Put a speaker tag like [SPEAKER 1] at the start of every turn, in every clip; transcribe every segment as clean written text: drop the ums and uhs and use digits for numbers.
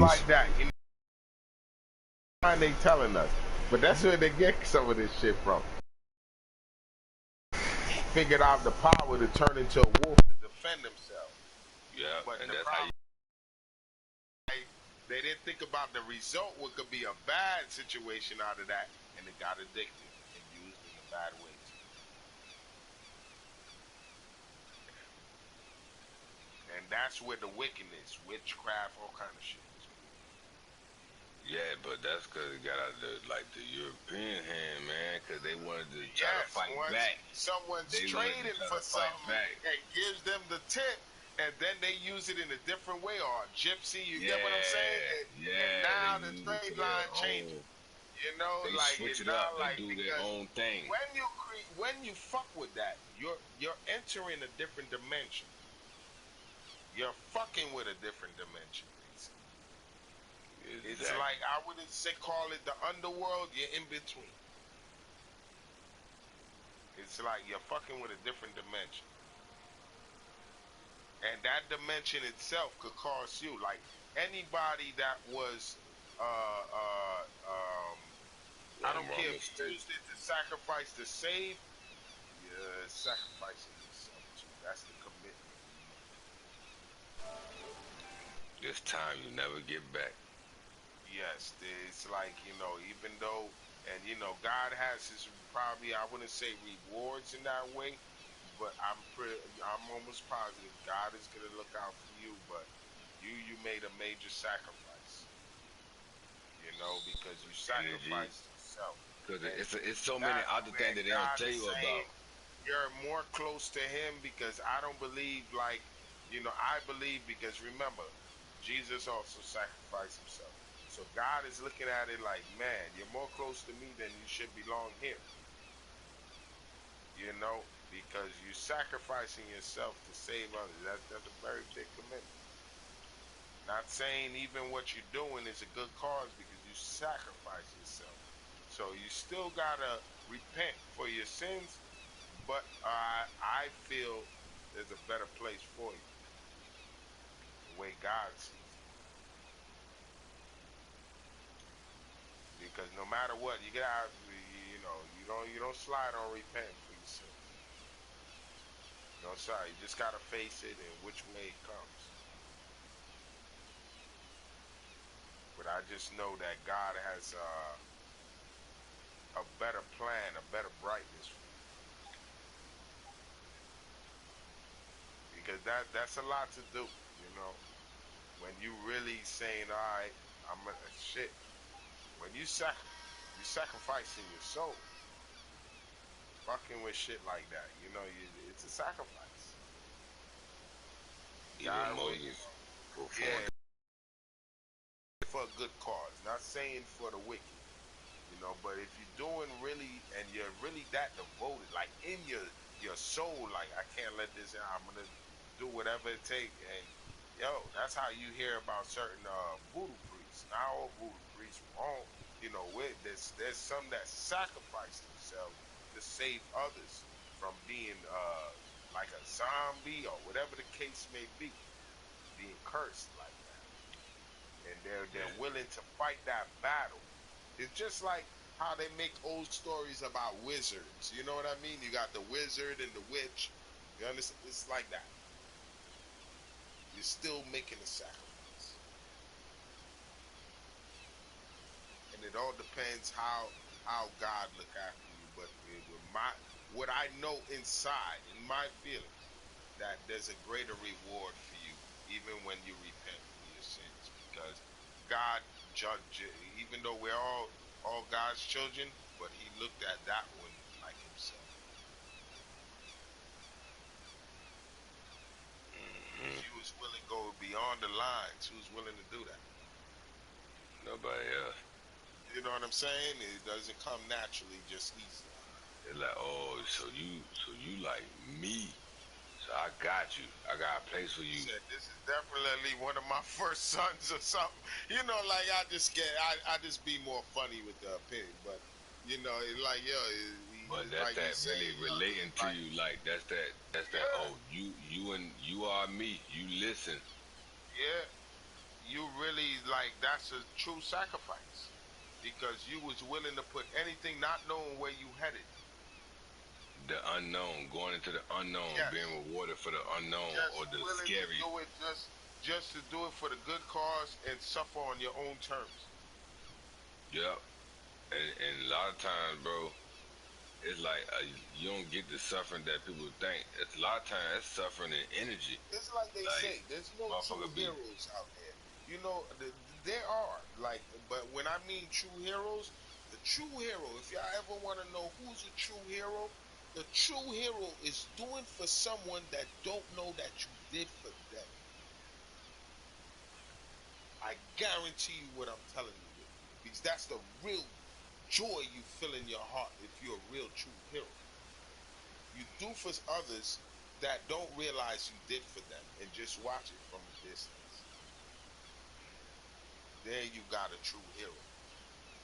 [SPEAKER 1] like that. You know, they telling us, but that's where they get some of this shit from. Figured out the power to turn into a wolf to defend themselves.
[SPEAKER 2] Yeah,
[SPEAKER 1] But
[SPEAKER 2] and
[SPEAKER 1] the
[SPEAKER 2] that's how
[SPEAKER 1] problem,
[SPEAKER 2] you.
[SPEAKER 1] they didn't think about the result, what could be a bad situation out of that, and it got addicted and used in a bad way. And that's where the wickedness, witchcraft, all kind of shit.
[SPEAKER 2] Yeah, but that's because it got out of the European hand, man, because they wanted to try to fight back.
[SPEAKER 1] Someone's trading for something and gives them the tip, and then they use it in a different way, or a gypsy, you get what I'm saying? And now the trade line changes. You know,
[SPEAKER 2] they
[SPEAKER 1] like
[SPEAKER 2] switch
[SPEAKER 1] it's
[SPEAKER 2] it up.
[SPEAKER 1] not
[SPEAKER 2] They
[SPEAKER 1] like,
[SPEAKER 2] do their
[SPEAKER 1] because
[SPEAKER 2] own thing.
[SPEAKER 1] when you fuck with that, you're entering a different dimension. You're fucking with a different dimension, basically. Exactly. It's like, I wouldn't say call it the underworld, you're in between. It's like you're fucking with a different dimension. And that dimension itself could cost you. Like anybody that was I don't care if you used it to sacrifice to save, you're sacrificing yourself too. That's the commitment.
[SPEAKER 2] This time you never get back.
[SPEAKER 1] Yes, it's like, you know, even though, and you know, God has his, probably, I wouldn't say rewards in that way, but I'm almost positive God is gonna look out for you. But you made a major sacrifice, you know, because you sacrificed yourself.
[SPEAKER 2] Because it's so many other things that they don't tell you about.
[SPEAKER 1] You're more close to him, because I don't believe, like, you know, I believe, because remember, Jesus also sacrificed himself. So God is looking at it like, man, you're more close to me than you should belong here. You know, because you're sacrificing yourself to save others. That's a very big commitment. Not saying even what you're doing is a good cause, because you sacrifice yourself. So you still gotta repent for your sins, but I feel there's a better place for you, the way God sees it. Because no matter what, you gotta, you know, you don't slide on repenting for your sins. No, sorry, you just gotta face it in which way it comes. But I just know that God has a better plan, a better brightness for you. Because that's a lot to do, you know. When you really saying, all right, I'm shit. When you sacrificing your soul, fucking with shit like that, you know, it's a sacrifice.
[SPEAKER 2] Even
[SPEAKER 1] God
[SPEAKER 2] Moses performed.
[SPEAKER 1] yeah, for a good cause, not saying for the wicked, you know. But if you're doing really, and you're really that devoted, like in your soul, like, I can't let this in, I'm gonna do whatever it takes. And yo, that's how you hear about certain voodoo priests. Not all voodoo priests wrong, you know. There's some that sacrifice themselves to save others from being like a zombie, or whatever the case may be, being cursed like that. And they're willing to fight that battle. It's just like how they make old stories about wizards. You know what I mean? You got the wizard and the witch. You understand? It's like that. You're still making a sacrifice, and it all depends how God look after you. But with what I know inside, in my feeling, that there's a greater reward for you, even when you repent for your sins, because God judged, even though we're all God's children, but he looked at that one like himself. He was willing to go beyond the lines. He was willing to do that.
[SPEAKER 2] Nobody else.
[SPEAKER 1] You know what I'm saying? It doesn't come naturally, just easy.
[SPEAKER 2] They're like, oh, so you like me. So I got you. I got a place for you.
[SPEAKER 1] He said, this is definitely one of my first sons or something. You know, like, I just be more funny with the opinion, but you know, like, yo,
[SPEAKER 2] But that's
[SPEAKER 1] like
[SPEAKER 2] that
[SPEAKER 1] you say,
[SPEAKER 2] really relating to you. Like that's that. Oh, you are me. You listen.
[SPEAKER 1] Yeah, you really like that's a true sacrifice because you was willing to put anything, not knowing where you headed.
[SPEAKER 2] The unknown, going into the unknown, being
[SPEAKER 1] Yes,
[SPEAKER 2] rewarded for the unknown
[SPEAKER 1] just
[SPEAKER 2] or the
[SPEAKER 1] willing to
[SPEAKER 2] scary.
[SPEAKER 1] do it, just to do it for the good cause and suffer on your own terms.
[SPEAKER 2] Yep. And a lot of times, bro, it's like you don't get the suffering that people think. It's a lot of times it's suffering in energy.
[SPEAKER 1] It's like they
[SPEAKER 2] Like
[SPEAKER 1] say, there's no true
[SPEAKER 2] motherfucker be
[SPEAKER 1] heroes out there. You know, there are like, but when I mean true heroes, the true hero. If y'all ever want to know who's a true hero, the true hero is doing for someone that don't know that you did for them. I guarantee you what I'm telling you this, because that's the real joy you feel in your heart if you're a real true hero. You do for others that don't realize you did for them and just watch it from a distance. There you got a true hero.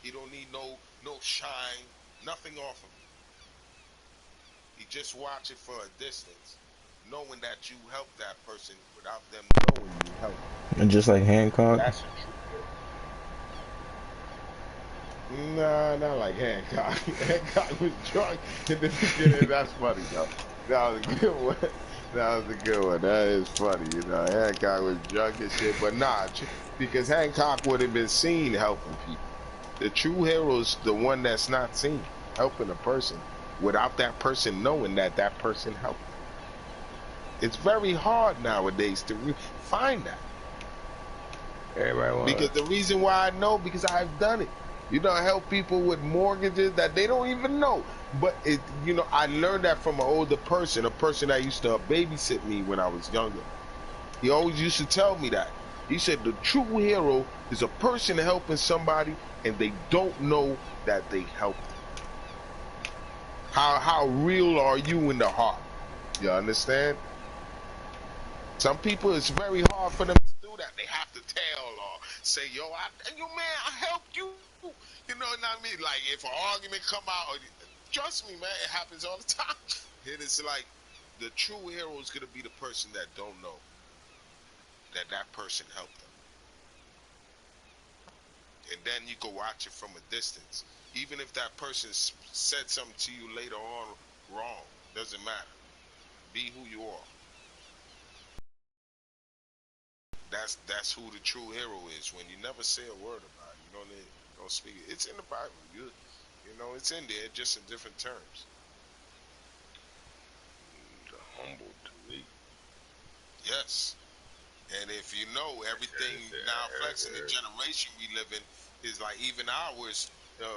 [SPEAKER 1] He don't need no shine, nothing off of him. He just watch it for a distance, knowing that you helped that person without them knowing you helped.
[SPEAKER 3] And just like Hancock.
[SPEAKER 1] That's a true hero. Nah, not like Hancock. Hancock was drunk in the beginning. That's funny though. That was a good one. That was a good one. That is funny. You know, Hancock was drunk and shit, but nah, because Hancock would have been seen helping people. The true hero is the one that's not seen helping a person without that person knowing that that person helped. It's very hard nowadays to find that.
[SPEAKER 2] everybody
[SPEAKER 1] Because
[SPEAKER 2] want.
[SPEAKER 1] the reason why I know, because I've done it. You know, I help people with mortgages that they don't even know. But I learned that from an older person, a person that used to babysit me when I was younger. He always used to tell me that. He said the true hero is a person helping somebody and they don't know that they helped them. How real are you in the heart? You understand? Some people, it's very hard for them to do that. They have to tell or say, "Yo, man, I helped you." You know what I mean? Like if an argument come out, trust me, man, it happens all the time. It is like the true hero is gonna be the person that don't know that that person helped them, and then you can watch it from a distance. Even if that person said something to you later on wrong, doesn't matter. Be who you are. That's who the true hero is. When you never say a word about it, you don't speak it. It's in the Bible. You know it's in there, just in different terms.
[SPEAKER 2] The humble to me.
[SPEAKER 1] Yes. And if you know everything now, flexing the generation we live in is like even ours.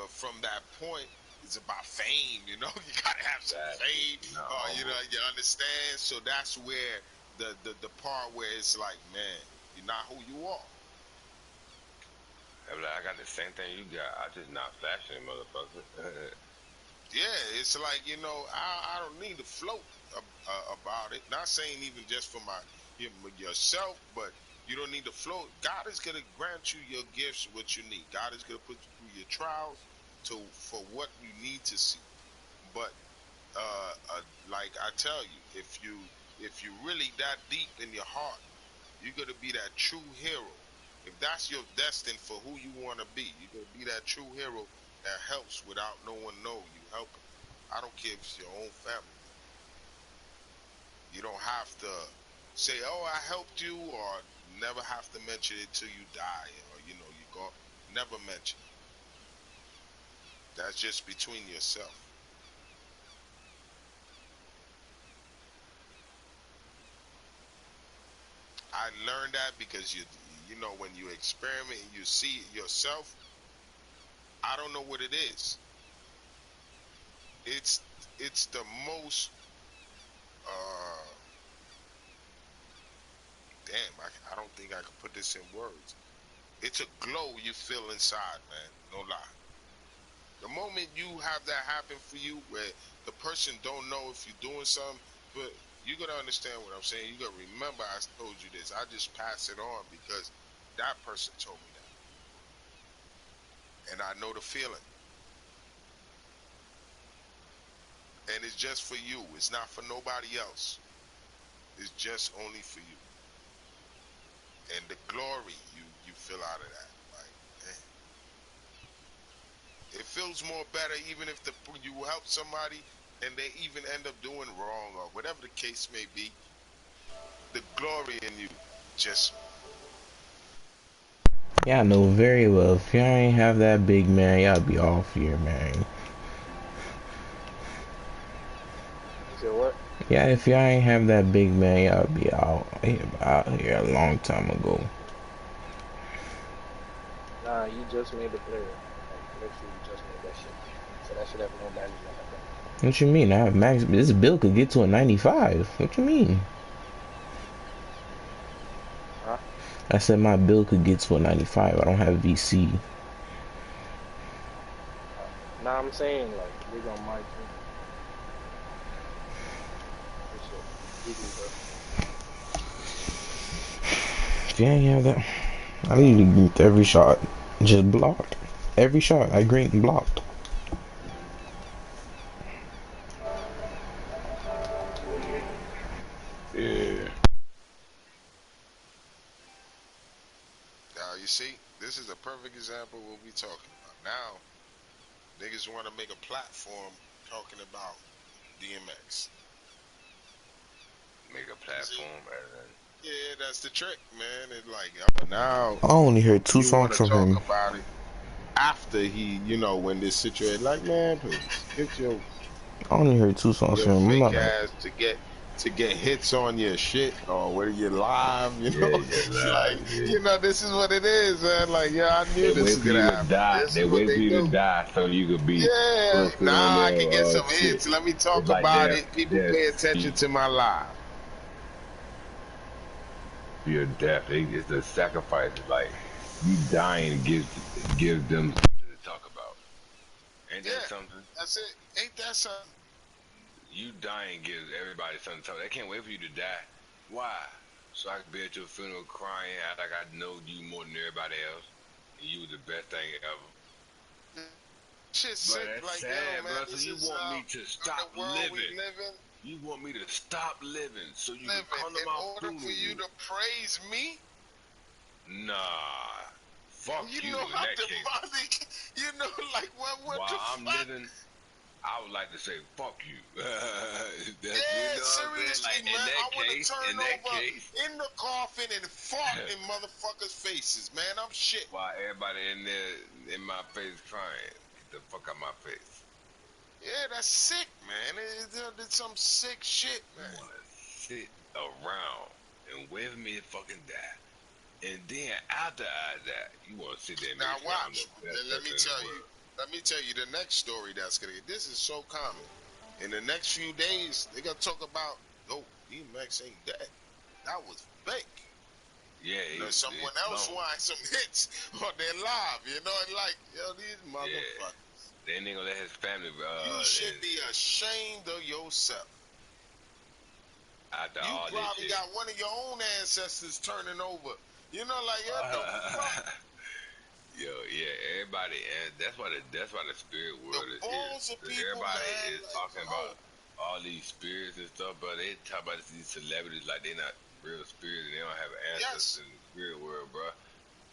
[SPEAKER 1] From that point, it's about fame. You know, you gotta have some fame.
[SPEAKER 2] Not humble.
[SPEAKER 1] You understand. So that's where the part where it's like, man, you're not who you are.
[SPEAKER 2] I'm like, I got the same thing you got. I just not flashing, motherfucker.
[SPEAKER 1] Yeah, it's like I don't need to float about it. Not saying even just for yourself, but you don't need to float. God is gonna grant you your gifts, what you need. God is gonna put you through your trials for what you need to see. But like I tell you, if you really that deep in your heart, you're gonna be that true hero. If that's your destined for who you want to be, you're gonna be that true hero that helps without no one know you helping them. I don't care if it's your own family member. You don't have to say, "Oh, I helped you," or never have to mention it till you die, or you go never mention it. That's just between yourself. I learned that because when you experiment and you see it yourself. I don't know what it is. It's it's the most uh damn. I don't think I can put this in words. It's a glow you feel inside, man. No lie. The moment you have that happen for you, where the person don't know if you're doing something, but you gotta understand what I'm saying. You gotta remember I told you this. I just pass it on because that person told me that, and I know the feeling. And it's just for you. It's not for nobody else. It's just only for you. And the glory you feel out of that? Like, it feels more better even if you help somebody and they even end up doing wrong or whatever the case may be. The glory in you just.
[SPEAKER 3] Yeah, I know very well. If y'all ain't have that big man, y'all be off here, man.
[SPEAKER 4] You said what?
[SPEAKER 3] Yeah, if y'all ain't have that big man, y'all be out here a long time ago.
[SPEAKER 4] Nah, you just made the player. Like literally, you just made that shit. So that should have no value like that.
[SPEAKER 3] What you mean? I have max. This build could get to a 95. What you mean?
[SPEAKER 4] Huh?
[SPEAKER 3] I said my build could get to a 95. I don't have VC.
[SPEAKER 4] Nah, I'm saying like big on my team. This shit, GG, bro.
[SPEAKER 3] If you ain't have that, I usually greet every shot. Just blocked. Every shot I greet and blocked.
[SPEAKER 2] Yeah.
[SPEAKER 1] Now you see, this is a perfect example of what we talking about. Now, niggas want to make a platform talking about DMX.
[SPEAKER 2] Make a
[SPEAKER 1] See?
[SPEAKER 2] platform and
[SPEAKER 1] Yeah, that's the trick, man. It's like, now
[SPEAKER 3] I only heard 2
[SPEAKER 1] you want
[SPEAKER 3] songs
[SPEAKER 1] to
[SPEAKER 3] from
[SPEAKER 1] talk
[SPEAKER 3] him.
[SPEAKER 1] about it after he, when this situation, like, man, please get
[SPEAKER 3] I only heard 2 songs
[SPEAKER 1] your
[SPEAKER 3] from him. I'm
[SPEAKER 1] fake
[SPEAKER 3] not.
[SPEAKER 1] ass to get hits on your shit or whether you're live,
[SPEAKER 2] yeah, yeah,
[SPEAKER 1] it's
[SPEAKER 2] live,
[SPEAKER 1] like,
[SPEAKER 2] yeah.
[SPEAKER 1] this is what it is, man. Like, yeah, I knew
[SPEAKER 2] They
[SPEAKER 1] this
[SPEAKER 2] wait
[SPEAKER 1] was
[SPEAKER 2] for
[SPEAKER 1] gonna
[SPEAKER 2] you to
[SPEAKER 1] happen.
[SPEAKER 2] die.
[SPEAKER 1] This
[SPEAKER 2] They
[SPEAKER 1] is what
[SPEAKER 2] wait for
[SPEAKER 1] they
[SPEAKER 2] you to
[SPEAKER 1] do.
[SPEAKER 2] die so you could be
[SPEAKER 1] Yeah,
[SPEAKER 2] posted on
[SPEAKER 1] now I
[SPEAKER 2] their
[SPEAKER 1] can get some
[SPEAKER 2] shit.
[SPEAKER 1] hits. Let me talk
[SPEAKER 2] It's like
[SPEAKER 1] about
[SPEAKER 2] they're
[SPEAKER 1] it. People
[SPEAKER 2] they're
[SPEAKER 1] pay attention to my live.
[SPEAKER 2] for your death. It's a sacrifice. It's like you dying gives them something to talk about. Ain't that
[SPEAKER 1] Yeah,
[SPEAKER 2] something?
[SPEAKER 1] that's it. Ain't that something?
[SPEAKER 2] You dying gives everybody something to talk about. They can't wait for you to die. Why? So I can be at your funeral crying out like I know you more than everybody else. And you was the best thing ever.
[SPEAKER 1] Shit
[SPEAKER 2] Bro,
[SPEAKER 1] sick.
[SPEAKER 2] that's
[SPEAKER 1] Like,
[SPEAKER 2] sad,
[SPEAKER 1] man,
[SPEAKER 2] bro. So
[SPEAKER 1] this
[SPEAKER 2] you
[SPEAKER 1] is
[SPEAKER 2] want me to
[SPEAKER 1] the
[SPEAKER 2] stop
[SPEAKER 1] world we
[SPEAKER 2] living.
[SPEAKER 1] live in.
[SPEAKER 2] You want me to stop living so you can
[SPEAKER 1] Living
[SPEAKER 2] come to
[SPEAKER 1] in
[SPEAKER 2] my
[SPEAKER 1] order for you
[SPEAKER 2] funeral.
[SPEAKER 1] to praise me.
[SPEAKER 2] Nah. Fuck
[SPEAKER 1] You
[SPEAKER 2] you
[SPEAKER 1] know
[SPEAKER 2] in
[SPEAKER 1] how
[SPEAKER 2] that case.
[SPEAKER 1] demonic. Like what
[SPEAKER 2] While
[SPEAKER 1] the
[SPEAKER 2] I'm
[SPEAKER 1] fuck?
[SPEAKER 2] living, I would like to say fuck you. That's, you
[SPEAKER 1] Yeah,
[SPEAKER 2] know what I'm saying?
[SPEAKER 1] seriously,
[SPEAKER 2] Like
[SPEAKER 1] man. I want to turn
[SPEAKER 2] in that
[SPEAKER 1] over
[SPEAKER 2] case,
[SPEAKER 1] in the coffin and fart in motherfuckers' faces, man. I'm shit.
[SPEAKER 2] while everybody in there in my face crying, get the fuck out my face.
[SPEAKER 1] Yeah, that's sick, man. It's some sick shit,
[SPEAKER 2] You
[SPEAKER 1] man.
[SPEAKER 2] wanna sit around and wait for me to fucking die. And then after I die, you wanna sit there and make
[SPEAKER 1] Now
[SPEAKER 2] it seem like I'm
[SPEAKER 1] watch.
[SPEAKER 2] the best
[SPEAKER 1] Let me
[SPEAKER 2] person in the
[SPEAKER 1] tell you.
[SPEAKER 2] world.
[SPEAKER 1] Let me tell you the next story that's gonna get. This is so common. In the next few days, they're gonna talk about, yo, DMX ain't dead. That was fake.
[SPEAKER 2] Yeah,
[SPEAKER 1] Someone
[SPEAKER 2] it's
[SPEAKER 1] else
[SPEAKER 2] long.
[SPEAKER 1] wants some hits on their live. And like, yo, these
[SPEAKER 2] Yeah.
[SPEAKER 1] motherfuckers.
[SPEAKER 2] Then they gonna let his family
[SPEAKER 1] You should
[SPEAKER 2] and
[SPEAKER 1] be ashamed of yourself.
[SPEAKER 2] after
[SPEAKER 1] You
[SPEAKER 2] all this
[SPEAKER 1] probably
[SPEAKER 2] shit.
[SPEAKER 1] got one of your own ancestors turning over. Like, what the fuck?
[SPEAKER 2] Yo, yeah, everybody, and that's why the spirit
[SPEAKER 1] The
[SPEAKER 2] world is here.
[SPEAKER 1] balls of
[SPEAKER 2] 'Cause
[SPEAKER 1] people,
[SPEAKER 2] everybody
[SPEAKER 1] man.
[SPEAKER 2] is
[SPEAKER 1] Like,
[SPEAKER 2] talking
[SPEAKER 1] yo,
[SPEAKER 2] about all these spirits and stuff, but they talk about these celebrities like they're not real spirits and they don't have ancestors
[SPEAKER 1] yes.
[SPEAKER 2] in the spirit world, bro.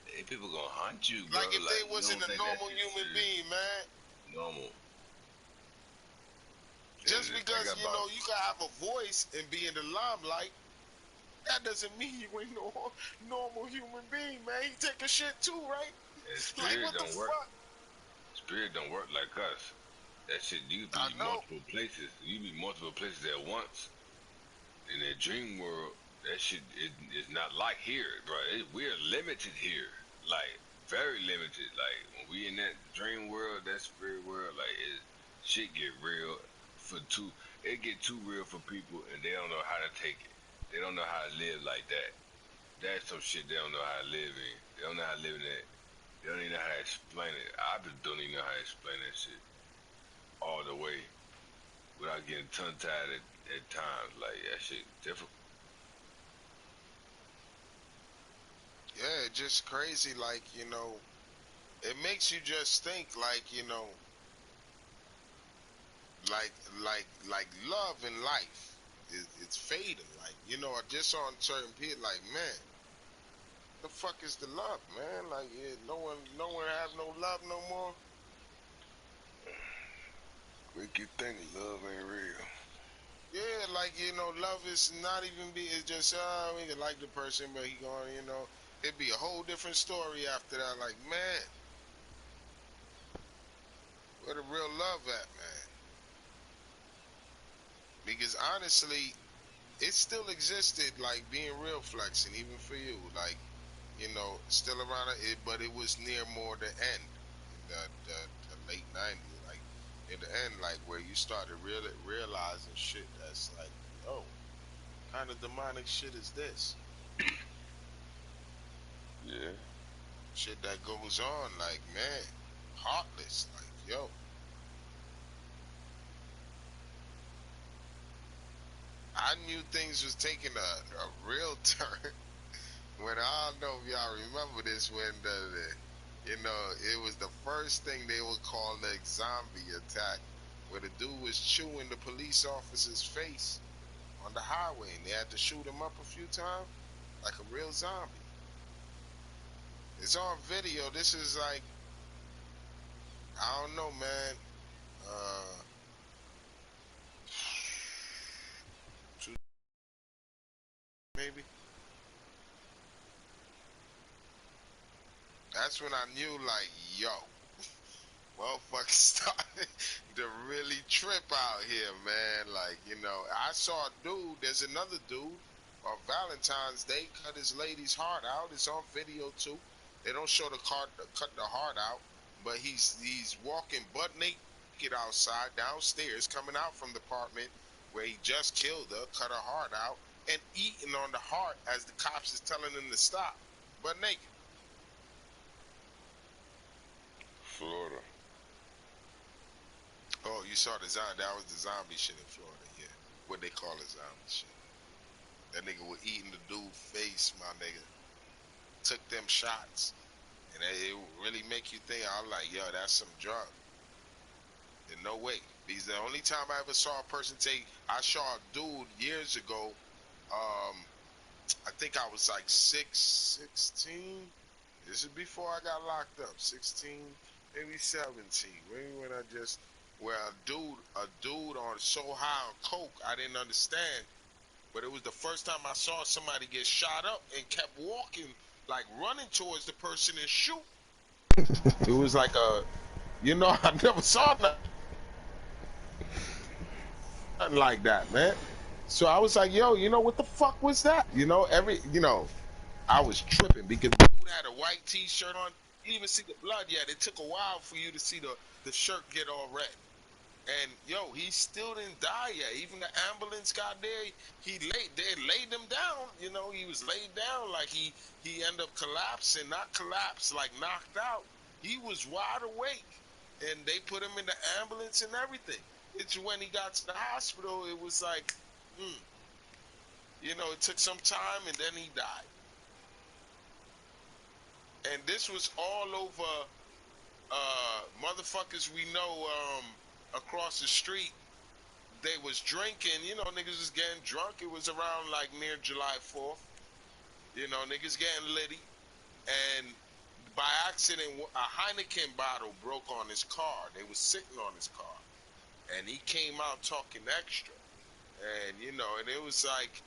[SPEAKER 2] They people gonna hunt you, bro.
[SPEAKER 1] Like if
[SPEAKER 2] Like
[SPEAKER 1] they
[SPEAKER 2] you
[SPEAKER 1] wasn't
[SPEAKER 2] don't
[SPEAKER 1] a
[SPEAKER 2] think that
[SPEAKER 1] normal
[SPEAKER 2] shit's
[SPEAKER 1] human
[SPEAKER 2] serious,
[SPEAKER 1] being, man.
[SPEAKER 2] normal.
[SPEAKER 1] Just
[SPEAKER 2] And think
[SPEAKER 1] because,
[SPEAKER 2] about
[SPEAKER 1] you can have a voice and be in the limelight, that doesn't mean you ain't no normal human being, man. He take a shit too, right?
[SPEAKER 2] and
[SPEAKER 1] Like,
[SPEAKER 2] spirit
[SPEAKER 1] what the
[SPEAKER 2] don't work.
[SPEAKER 1] fuck?
[SPEAKER 2] Spirit don't work like us. That shit, you
[SPEAKER 1] I
[SPEAKER 2] be
[SPEAKER 1] know.
[SPEAKER 2] multiple places. You be multiple places at once. In that dream world, that shit is not like here, bro. We're limited here, like very limited. Like when we in that dream world, that spirit world, like shit get real for two. It get too real for people, and they don't know how to take it. They don't know how to live like that. That's some shit they don't know how to live in. They don't know how to live in that. They don't even know how to explain it. I just don't even know how to explain that shit all the way without getting tongue tied at times. Like that shit difficult.
[SPEAKER 1] Yeah, just crazy. Like, it makes you just think, like, like love in life it's fading. Like, just on certain people, like, man, the fuck is the love, man? Like, no one have no love no more.
[SPEAKER 2] Make you think love ain't real.
[SPEAKER 1] Yeah, like, love is not even it's just, we can like the person, but he going, it'd be a whole different story after that. Like, man, where the real love at, man? Because honestly, it still existed, like being real flexing, even for you, like, still around it, but it was near more the end, in the late '90s, like in the end, like where you started really realizing shit that's like, yo, kind of demonic shit is this?
[SPEAKER 2] Yeah.
[SPEAKER 1] Shit that goes on, like, man, heartless, like, yo. I knew things was taking a real turn when, I don't know if y'all remember this, when it was the first thing they would call the zombie attack, where the dude was chewing the police officer's face on the highway, and they had to shoot him up a few times like a real zombie. It's on video. This is like, I don't know, man. Uh, maybe. That's when I knew, like, yo, motherfuckers started to really trip out here, man. Like, I saw a dude, there's another dude on Valentine's Day cut his lady's heart out. It's on video too. They don't show the cut the heart out, but he's walking butt naked outside, downstairs, coming out from the apartment where he just killed her, cut her heart out, and eating on the heart as the cops is telling him to stop, butt naked.
[SPEAKER 2] Florida.
[SPEAKER 1] Oh, you saw the zombie? That was the zombie shit in Florida, yeah. What they call it, zombie shit. That nigga was eating the dude's face, my nigga. Took them shots. And it really make you think, I'm like, yo, that's some drug. There's no way. Because the only time I ever saw a person I saw a dude years ago, I think I was like 16. This is before I got locked up. 16, maybe 17. Maybe when where a dude on so high on coke, I didn't understand. But it was the first time I saw somebody get shot up and kept walking, like running towards the person and shoot. It was like I never saw nothing like that, man. So I was like, yo, what the fuck was that? I was tripping because the dude had a white t-shirt on. You didn't even see the blood yet. It took a while for you to see the shirt get all red. And yo, he still didn't die yet. Even the ambulance got there. They laid him down. He was laid down like he ended up collapsing, not collapsed, like knocked out. He was wide awake, and they put him in the ambulance and everything. It's when he got to the hospital, it was like, it took some time, and then he died. And this was all over motherfuckers we know across the street. They was drinking, niggas was getting drunk. It was around like near July 4th. Niggas getting litty. And by accident, a Heineken bottle broke on his car. They was sitting on his car. And he came out talking extra. And, and it was like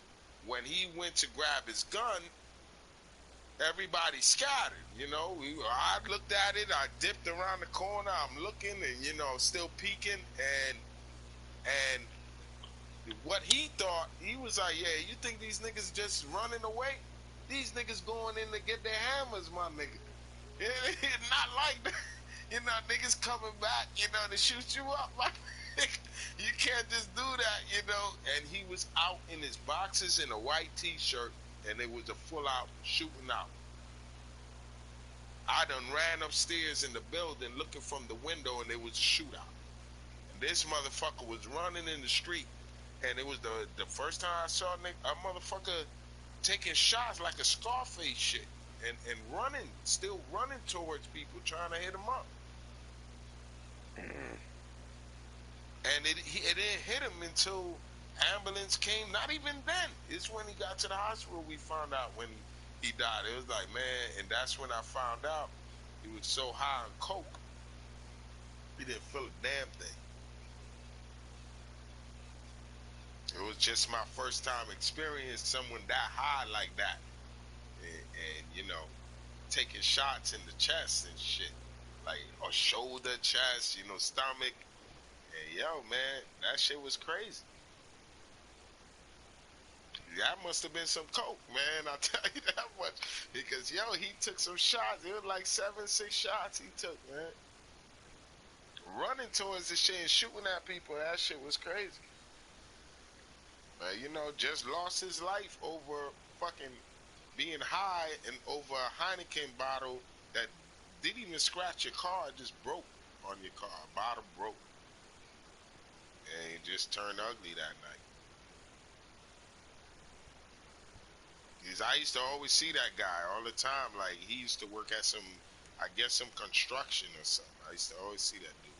[SPEAKER 1] when he went to grab his gun, everybody scattered. I looked at it. I dipped around the corner. I'm looking and, still peeking. And what he thought, he was like, yeah, you think these niggas just running away? These niggas going in to get their hammers, my nigga. Not like that. Niggas coming back, to shoot you up, my nigga. You can't just do that, And he was out in his boxes in a white t-shirt, and it was a full out shooting out. I done ran upstairs in the building looking from the window, and there was a shootout. And this motherfucker was running in the street. And it was the first time I saw a motherfucker taking shots like a Scarface shit and running, still running towards people, trying to hit them up. And it didn't hit him until ambulance came. Not even then. It's when he got to the hospital we found out when He died. It was like, man, and that's when I found out he was so high on coke, he didn't feel a damn thing. It was just my first time experiencing someone that high like that, and you know, taking shots in the chest and shit, like or shoulder, chest, you know, stomach. And yo, man, that shit was crazy. That must have been some coke, man. I'll tell you that much. Because yo, he took some shots. It was like 7, 6 shots he took, man. Running towards the shit and shooting at people. That shit was crazy. You know, just lost his life over fucking being high and over a Heineken bottle that didn't even scratch your car. It just broke on your car. Bottle broke. And it just turned ugly that night. Because I used to always see that guy all the time. Like, he used to work at some, I guess, some construction or something. I used to always see that dude.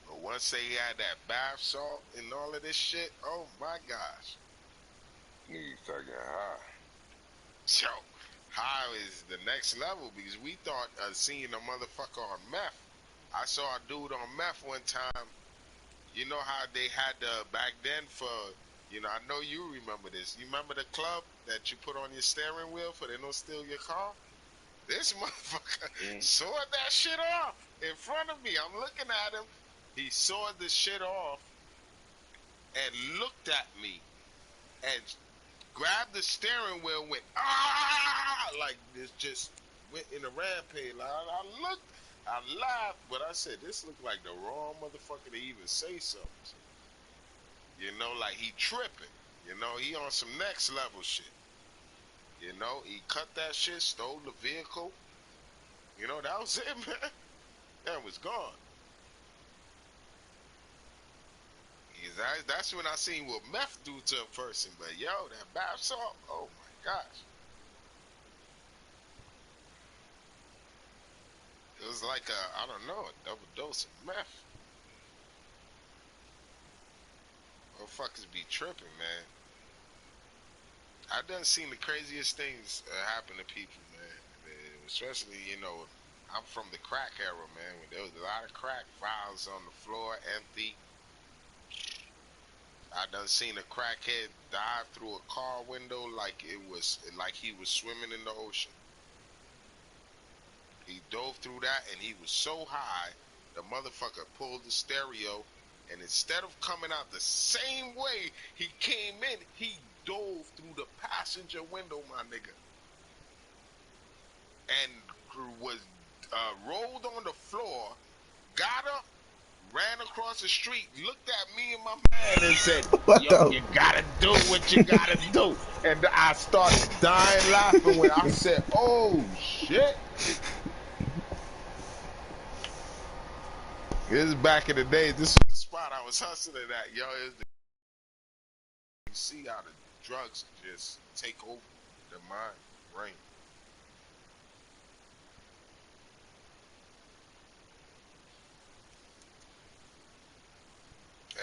[SPEAKER 1] But once they had that bath salt and all of this shit, oh my gosh.
[SPEAKER 2] Niggas fucking high.
[SPEAKER 1] So, high is the next level because we thought seeing a motherfucker on meth. I saw a dude on meth one time. You know how they had back then for, you know, I know you remember this. You remember the club that you put on your steering wheel for they don't steal your car? This motherfucker sawed that shit off in front of me. I'm looking at him. He sawed the shit off and looked at me and grabbed the steering wheel and went, ah! Like this just went in a rampage. Like, I looked, I laughed, but I said, this looked like the wrong motherfucker to even say something. You know, like he tripping. You know, he on some next level shit. You know, he cut that shit, stole the vehicle. You know, that was it, man. That was gone. That's when I seen what meth do to a person. But yo, that bath salt, oh my gosh. It was like I don't know, a double dose of meth. Motherfuckers be tripping, man. I done seen the craziest things happen to people, man. Especially, you know, I'm from the crack era, man. When there was a lot of crack files on the floor, empty. I done seen a crackhead dive through a car window like he was swimming in the ocean. He dove through that and he was so high, the motherfucker pulled the stereo, and instead of coming out the same way he came in, he dove through the passenger window, my nigga, and was rolled on the floor, got up, ran across the street, looked at me and my man and said,
[SPEAKER 3] What
[SPEAKER 1] yo,
[SPEAKER 3] the?
[SPEAKER 1] you gotta do what you gotta do. And I started dying laughing when I said, oh shit. This is back in the days. This was the spot I was hustling at. Yo, you see how the drugs just take over the mind, brain.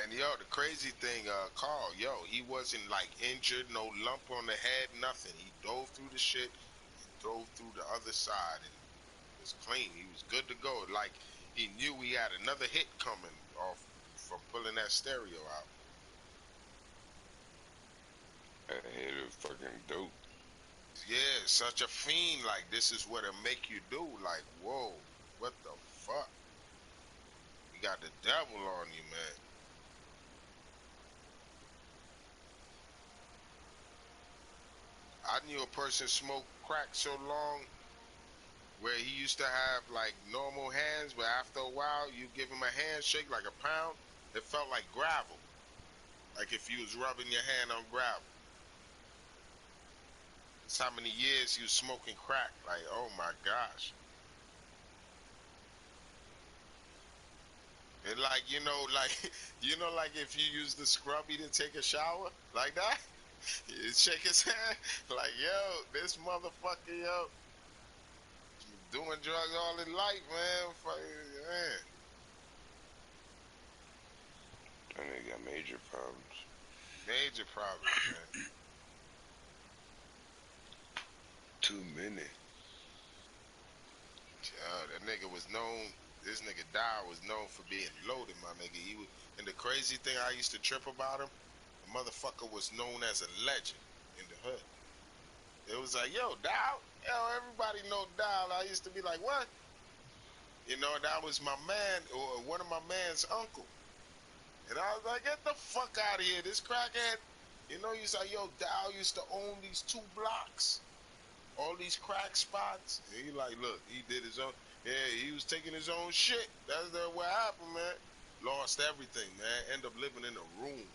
[SPEAKER 1] And yo, the crazy thing, Carl, yo, he wasn't like injured, no lump on the head, nothing. He dove through the shit and drove through the other side and was clean. He was good to go. Like he knew he had another hit coming off from pulling that stereo out.
[SPEAKER 2] That hit is fucking dope.
[SPEAKER 1] Yeah, such a fiend. Like this is what it make you do. Like, whoa, what the fuck? You got the devil on you, man. I knew a person smoked crack so long where he used to have like normal hands, but after a while you give him a handshake like a pound, it felt like gravel. Like if you was rubbing your hand on gravel. That's how many years he was smoking crack. Like, oh my gosh. And like, like if you use the scrubby to take a shower, like that, you shake his hand, like, yo, this motherfucker, yo, doing drugs all his life, man. Man.
[SPEAKER 5] That nigga got major problems.
[SPEAKER 1] Major problems, man.
[SPEAKER 5] Too many.
[SPEAKER 1] That nigga was known. This nigga Dow was known for being loaded, my nigga. He was, and the crazy thing I used to trip about him, the motherfucker was known as a legend in the hood. It was like, yo, Dow, everybody know Dow. I used to be like, what? You know, that was my man, or one of my man's uncle. And I was like, get the fuck out of here, this crackhead. You know, he's like, yo, Dow used to own these 2 blocks, all these crack spots. And he like, look, he did his own. Yeah, he was taking his own shit. That's what happened, man. Lost everything, man. End up living in a room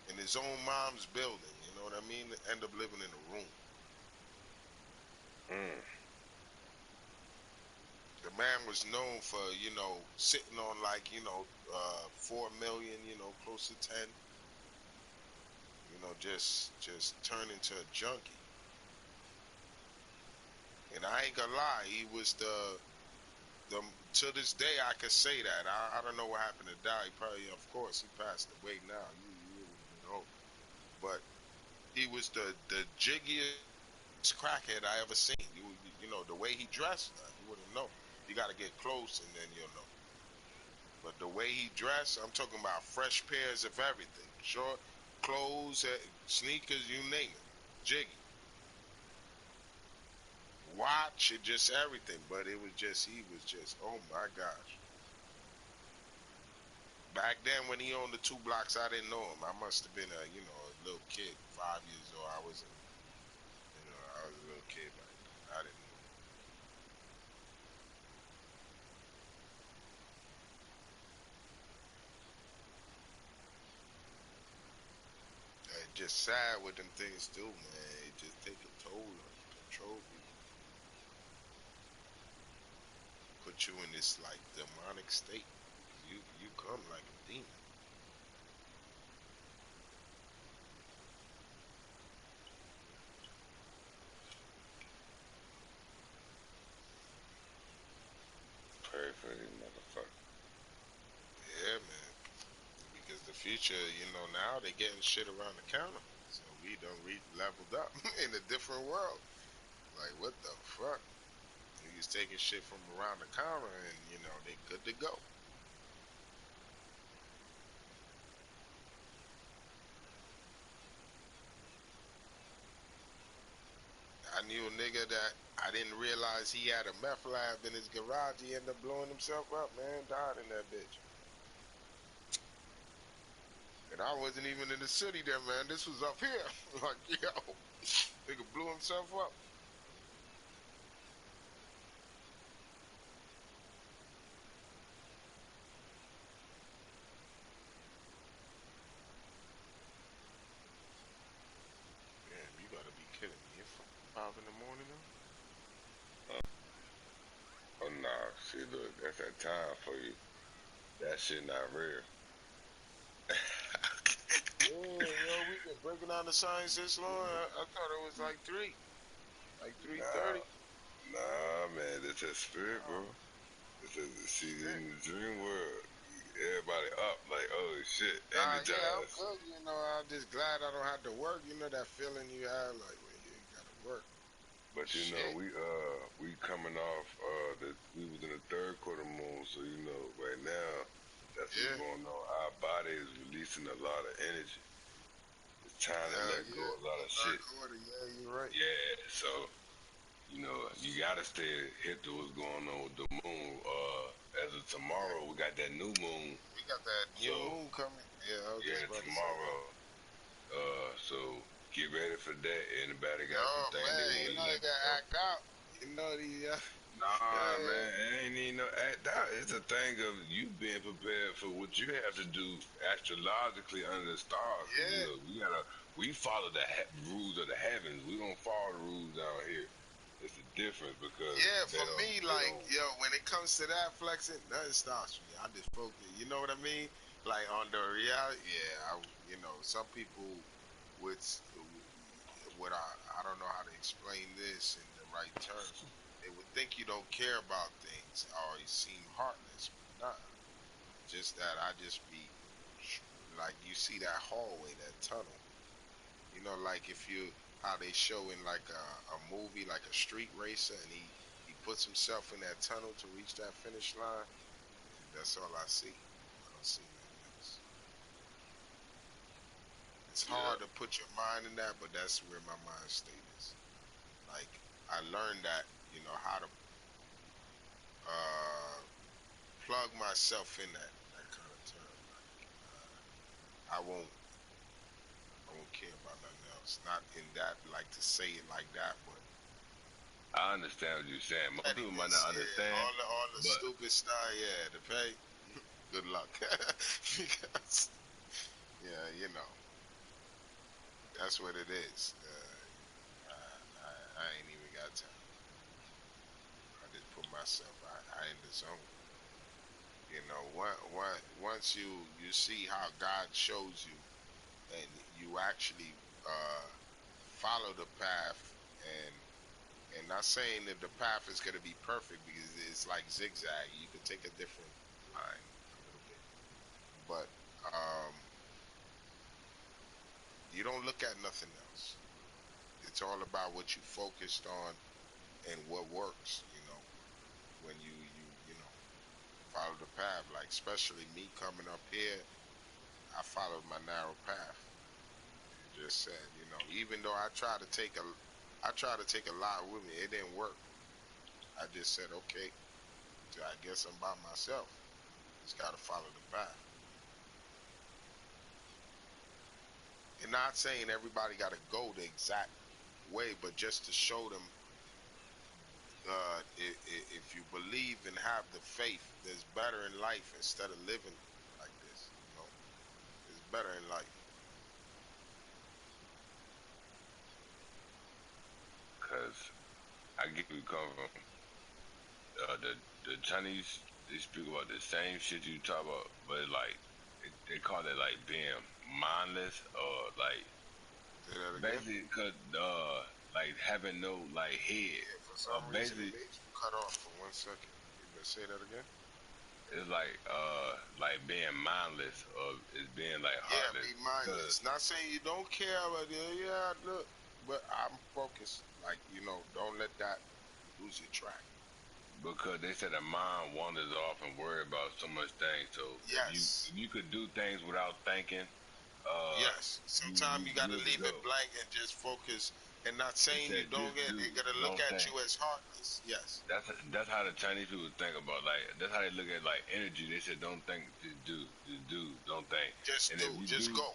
[SPEAKER 1] in his own mom's building. You know what I mean? End up living in a room. The man was known for, you know, sitting on like, 4 million, close to 10. You know, just turning to a junkie. And I ain't gonna lie, he was the to this day I could say that. I don't know what happened to die. He probably, of course, he passed away now. You would have been old. But he was the jiggiest crackhead I ever seen. You know, the way he dressed, you wouldn't know. You gotta get close and then you'll know. But the way he dressed, I'm talking about fresh pairs of everything. Short clothes, sneakers, you name it. Jiggy. Watch, just everything. But he was just, oh my gosh. Back then when he owned the 2 blocks, I didn't know him. I must have been a little kid, 5 years old. I was a little kid back then. I didn't know him. Just sad with them things too, man. It just take a toll on you, control people. Put you in this like demonic state. You come like a demon.
[SPEAKER 5] Pray for these motherfuckers.
[SPEAKER 1] Yeah, man. Because the future, now they getting shit around the counter. So we done leveled up in a different world. Like what the fuck? Niggas taking shit from around the counter and they good to go. I knew a nigga that I didn't realize he had a meth lab in his garage. He ended up blowing himself up, man. Died in that bitch. And I wasn't even in the city there, man. This was up here. Like, yo, nigga blew himself up. Damn, you gotta be kidding me. It's 5 in the morning now?
[SPEAKER 5] Oh nah, see look, that's that time for you. That shit not real.
[SPEAKER 1] Yeah, yo, we been breaking down the science this long. I thought it was like 3. Like 3:30.
[SPEAKER 5] Nah, man, that's a spirit, bro.
[SPEAKER 1] Oh,
[SPEAKER 5] It's a, see,
[SPEAKER 1] shit.
[SPEAKER 5] in the dream world, everybody up like, oh shit,
[SPEAKER 1] Nah, yeah, I'm
[SPEAKER 5] energized.
[SPEAKER 1] good. I'm just glad I don't have to work. You know that feeling you have, like when you ain't gotta work.
[SPEAKER 5] But you know,
[SPEAKER 1] Shit.
[SPEAKER 5] we coming off we was in the third quarter moon, so you know, right now, that's what's
[SPEAKER 1] Yeah.
[SPEAKER 5] going on. Our body is releasing a lot of energy. It's time to
[SPEAKER 1] Hell
[SPEAKER 5] let go
[SPEAKER 1] yeah.
[SPEAKER 5] of a lot of
[SPEAKER 1] Third
[SPEAKER 5] shit.
[SPEAKER 1] quarter. Yeah, you're right.
[SPEAKER 5] Yeah, so you know, you gotta stay hip to what's going on with the moon. As of
[SPEAKER 1] Yeah.
[SPEAKER 5] tomorrow, we got that new moon.
[SPEAKER 1] We got that
[SPEAKER 5] So
[SPEAKER 1] new moon coming. Yeah, I was just
[SPEAKER 5] yeah,
[SPEAKER 1] about to say that.
[SPEAKER 5] tomorrow. So get ready for that. Anybody got some
[SPEAKER 1] Oh
[SPEAKER 5] things they
[SPEAKER 1] man,
[SPEAKER 5] want to
[SPEAKER 1] they
[SPEAKER 5] let
[SPEAKER 1] gotta
[SPEAKER 5] go?
[SPEAKER 1] act out.
[SPEAKER 5] Nah,
[SPEAKER 1] Yeah,
[SPEAKER 5] man, it ain't even no act out. It's a thing of you being prepared for what you have to do astrologically under the stars. Cause you
[SPEAKER 1] yeah,
[SPEAKER 5] know we follow the rules of the heavens. We don't follow the rues down here. It's a difference because
[SPEAKER 1] yeah.
[SPEAKER 5] they
[SPEAKER 1] For me, like,
[SPEAKER 5] don't.
[SPEAKER 1] when it comes to that flexing, nothing stops me. I just focus. You know what I mean? Like on the reality, yeah. Some people would, I don't know how to explain this in the right terms. They would think you don't care about things or you seem heartless, but nah. Just that I just be like you see that hallway, that tunnel. You know, like if you how they show in like a movie, like a street racer, and he puts himself in that tunnel to reach that finish line. And that's all I see. I don't see nothing else. It's
[SPEAKER 2] Yeah,
[SPEAKER 1] hard to put your mind in that, but that's where my mind state is. Like I learned that, how to uh, plug myself in that kind of term. Like I won't care about nothing else. Not in that, like to say it like that, but
[SPEAKER 2] I understand what you're saying. Most people might
[SPEAKER 1] pettiness,
[SPEAKER 2] not
[SPEAKER 1] yeah,
[SPEAKER 2] understand,
[SPEAKER 1] all the
[SPEAKER 2] but
[SPEAKER 1] stupid stuff, yeah, the pay. Good luck, because yeah, that's what it is. I ain't even got time. I just put myself I in the zone. Once you see how God shows you, and you actually follow the path, and not saying that the path is going to be perfect because it's like zigzag. You could take a different line a little bit, but you don't look at nothing else. It's all about what you focused on and what works. When you follow the path. Like especially me coming up here, I followed my narrow path. You just said, even though I try to take a lot with me, it didn't work. I just said, okay, so I guess I'm by myself. Just got to follow the path. And not saying everybody got to go the exact way, but just to show them, if you believe and have the faith, there's better in life instead of living like this. There's better in life.
[SPEAKER 2] because I get where you come from. The Chinese, they speak about the same shit you talk about, but like they call it like being mindless or like
[SPEAKER 1] Say that again.
[SPEAKER 2] basically cause like having no like head
[SPEAKER 1] Yeah, for
[SPEAKER 2] or
[SPEAKER 1] some reason it
[SPEAKER 2] basically
[SPEAKER 1] made you cut off for 1 second. You better say that again.
[SPEAKER 2] it's like being mindless or it's being like
[SPEAKER 1] Yeah,
[SPEAKER 2] heartless
[SPEAKER 1] be
[SPEAKER 2] because
[SPEAKER 1] mindless. Not saying you don't care, but yeah, look. But I'm focused. Like, don't let that lose your track.
[SPEAKER 2] they said a mind wanders off and worry about so much things. So
[SPEAKER 1] Yes.
[SPEAKER 2] if you could do things without thinking,
[SPEAKER 1] Yes.
[SPEAKER 2] you
[SPEAKER 1] Sometimes you got to
[SPEAKER 2] good to
[SPEAKER 1] leave
[SPEAKER 2] go.
[SPEAKER 1] it blank and just focus. And not
[SPEAKER 2] They
[SPEAKER 1] saying you
[SPEAKER 2] said
[SPEAKER 1] don't
[SPEAKER 2] just
[SPEAKER 1] get,
[SPEAKER 2] do,
[SPEAKER 1] they're going to look
[SPEAKER 2] don't
[SPEAKER 1] at
[SPEAKER 2] think.
[SPEAKER 1] you as heartless. Yes.
[SPEAKER 2] That's how the Chinese people think about like that's how they look at like energy. They said don't think, just do, don't think.
[SPEAKER 1] Just
[SPEAKER 2] And
[SPEAKER 1] do.
[SPEAKER 2] if you
[SPEAKER 1] Just
[SPEAKER 2] do,
[SPEAKER 1] go.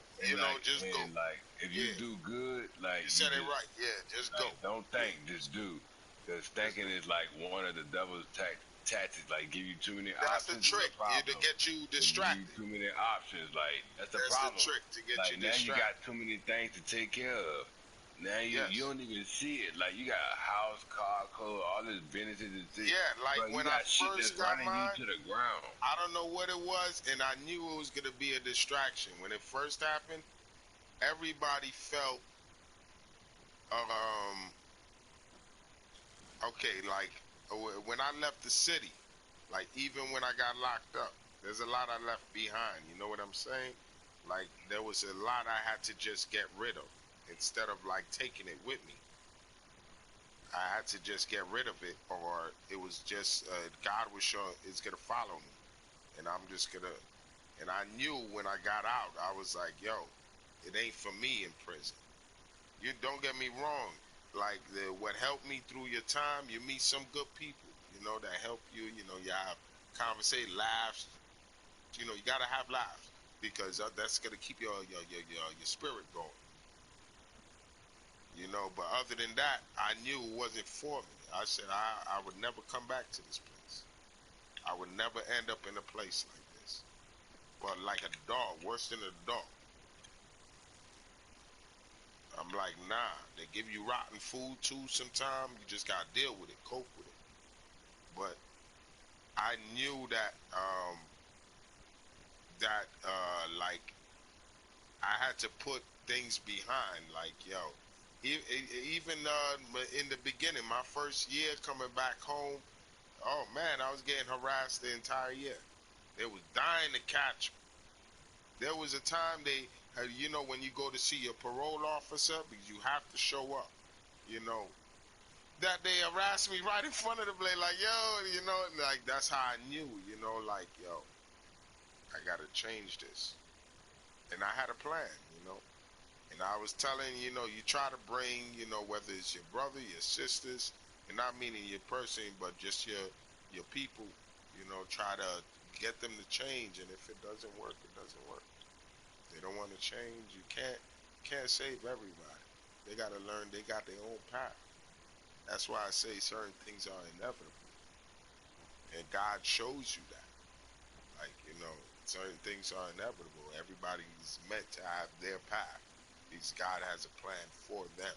[SPEAKER 1] Just go.
[SPEAKER 2] and like if you
[SPEAKER 1] Yeah.
[SPEAKER 2] do good, like
[SPEAKER 1] You
[SPEAKER 2] you
[SPEAKER 1] said it
[SPEAKER 2] just
[SPEAKER 1] right. Yeah. Just go.
[SPEAKER 2] like don't
[SPEAKER 1] Yeah.
[SPEAKER 2] think, just do. Because
[SPEAKER 1] Just
[SPEAKER 2] thinking
[SPEAKER 1] do.
[SPEAKER 2] is like one of the devil's tactics. Like give you too many
[SPEAKER 1] That's the
[SPEAKER 2] options is
[SPEAKER 1] trick,
[SPEAKER 2] a
[SPEAKER 1] to
[SPEAKER 2] problem.
[SPEAKER 1] get you
[SPEAKER 2] If you give you
[SPEAKER 1] distracted.
[SPEAKER 2] too many options, like that's the
[SPEAKER 1] That's the
[SPEAKER 2] problem.
[SPEAKER 1] trick to get you
[SPEAKER 2] Like now you got
[SPEAKER 1] distracted.
[SPEAKER 2] too many things to take care of. Now you
[SPEAKER 1] Yes.
[SPEAKER 2] don't even see it. Like you got a house, car, clothes, all this businesses to see.
[SPEAKER 1] Yeah, like
[SPEAKER 2] Bro, you
[SPEAKER 1] when I
[SPEAKER 2] got shit that's
[SPEAKER 1] first got
[SPEAKER 2] running you
[SPEAKER 1] mine,
[SPEAKER 2] to the ground.
[SPEAKER 1] I don't know what it was, and I knew it was gonna be a distraction. When it first happened, everybody felt um okay, like when I left the city, like even when I got locked up, there's a lot I left behind. You know what I'm saying? Like there was a lot I had to just get rid of instead of like taking it with me. I had to just get rid of it, or it was just God was showing it's gonna follow me, and I'm just gonna. And I knew when I got out, I was like, "Yo, it ain't for me in prison." You don't get me wrong. Like what helped me through your time, you meet some good people, that help you. You have conversation, laughs. You gotta have laughs because that's gonna keep your spirit going. But other than that, I knew it wasn't for me. I said I would never come back to this place. I would never end up in a place like this. But like a dog, worse than a dog. I'm like, nah. They give you rotten food too sometimes. You just gotta deal with it, cope with it. But I knew like I had to put things behind. Like, yo, even in the beginning, my first year coming back home, oh man, I was getting harassed the entire year. They was dying to catch me. There was a time they, you know, when you go to see your parole officer, because you have to show up, you know, that they harassed me right in front of the plate, like, yo, you know, like, that's how I knew, you know, like, yo, I got to change this. And I had a plan, you know. And I was telling, you know, you try to bring, you know, whether it's your brother, your sisters, and not meaning your person, but just your people, you know, try to get them to change. And if it doesn't work, it doesn't work. They don't want to change. You can't save everybody. They got to learn. They got their own path. That's why I say certain things are inevitable, and God shows you that. Like, you know, certain things are inevitable. Everybody's meant to have their path, because God has a plan for them.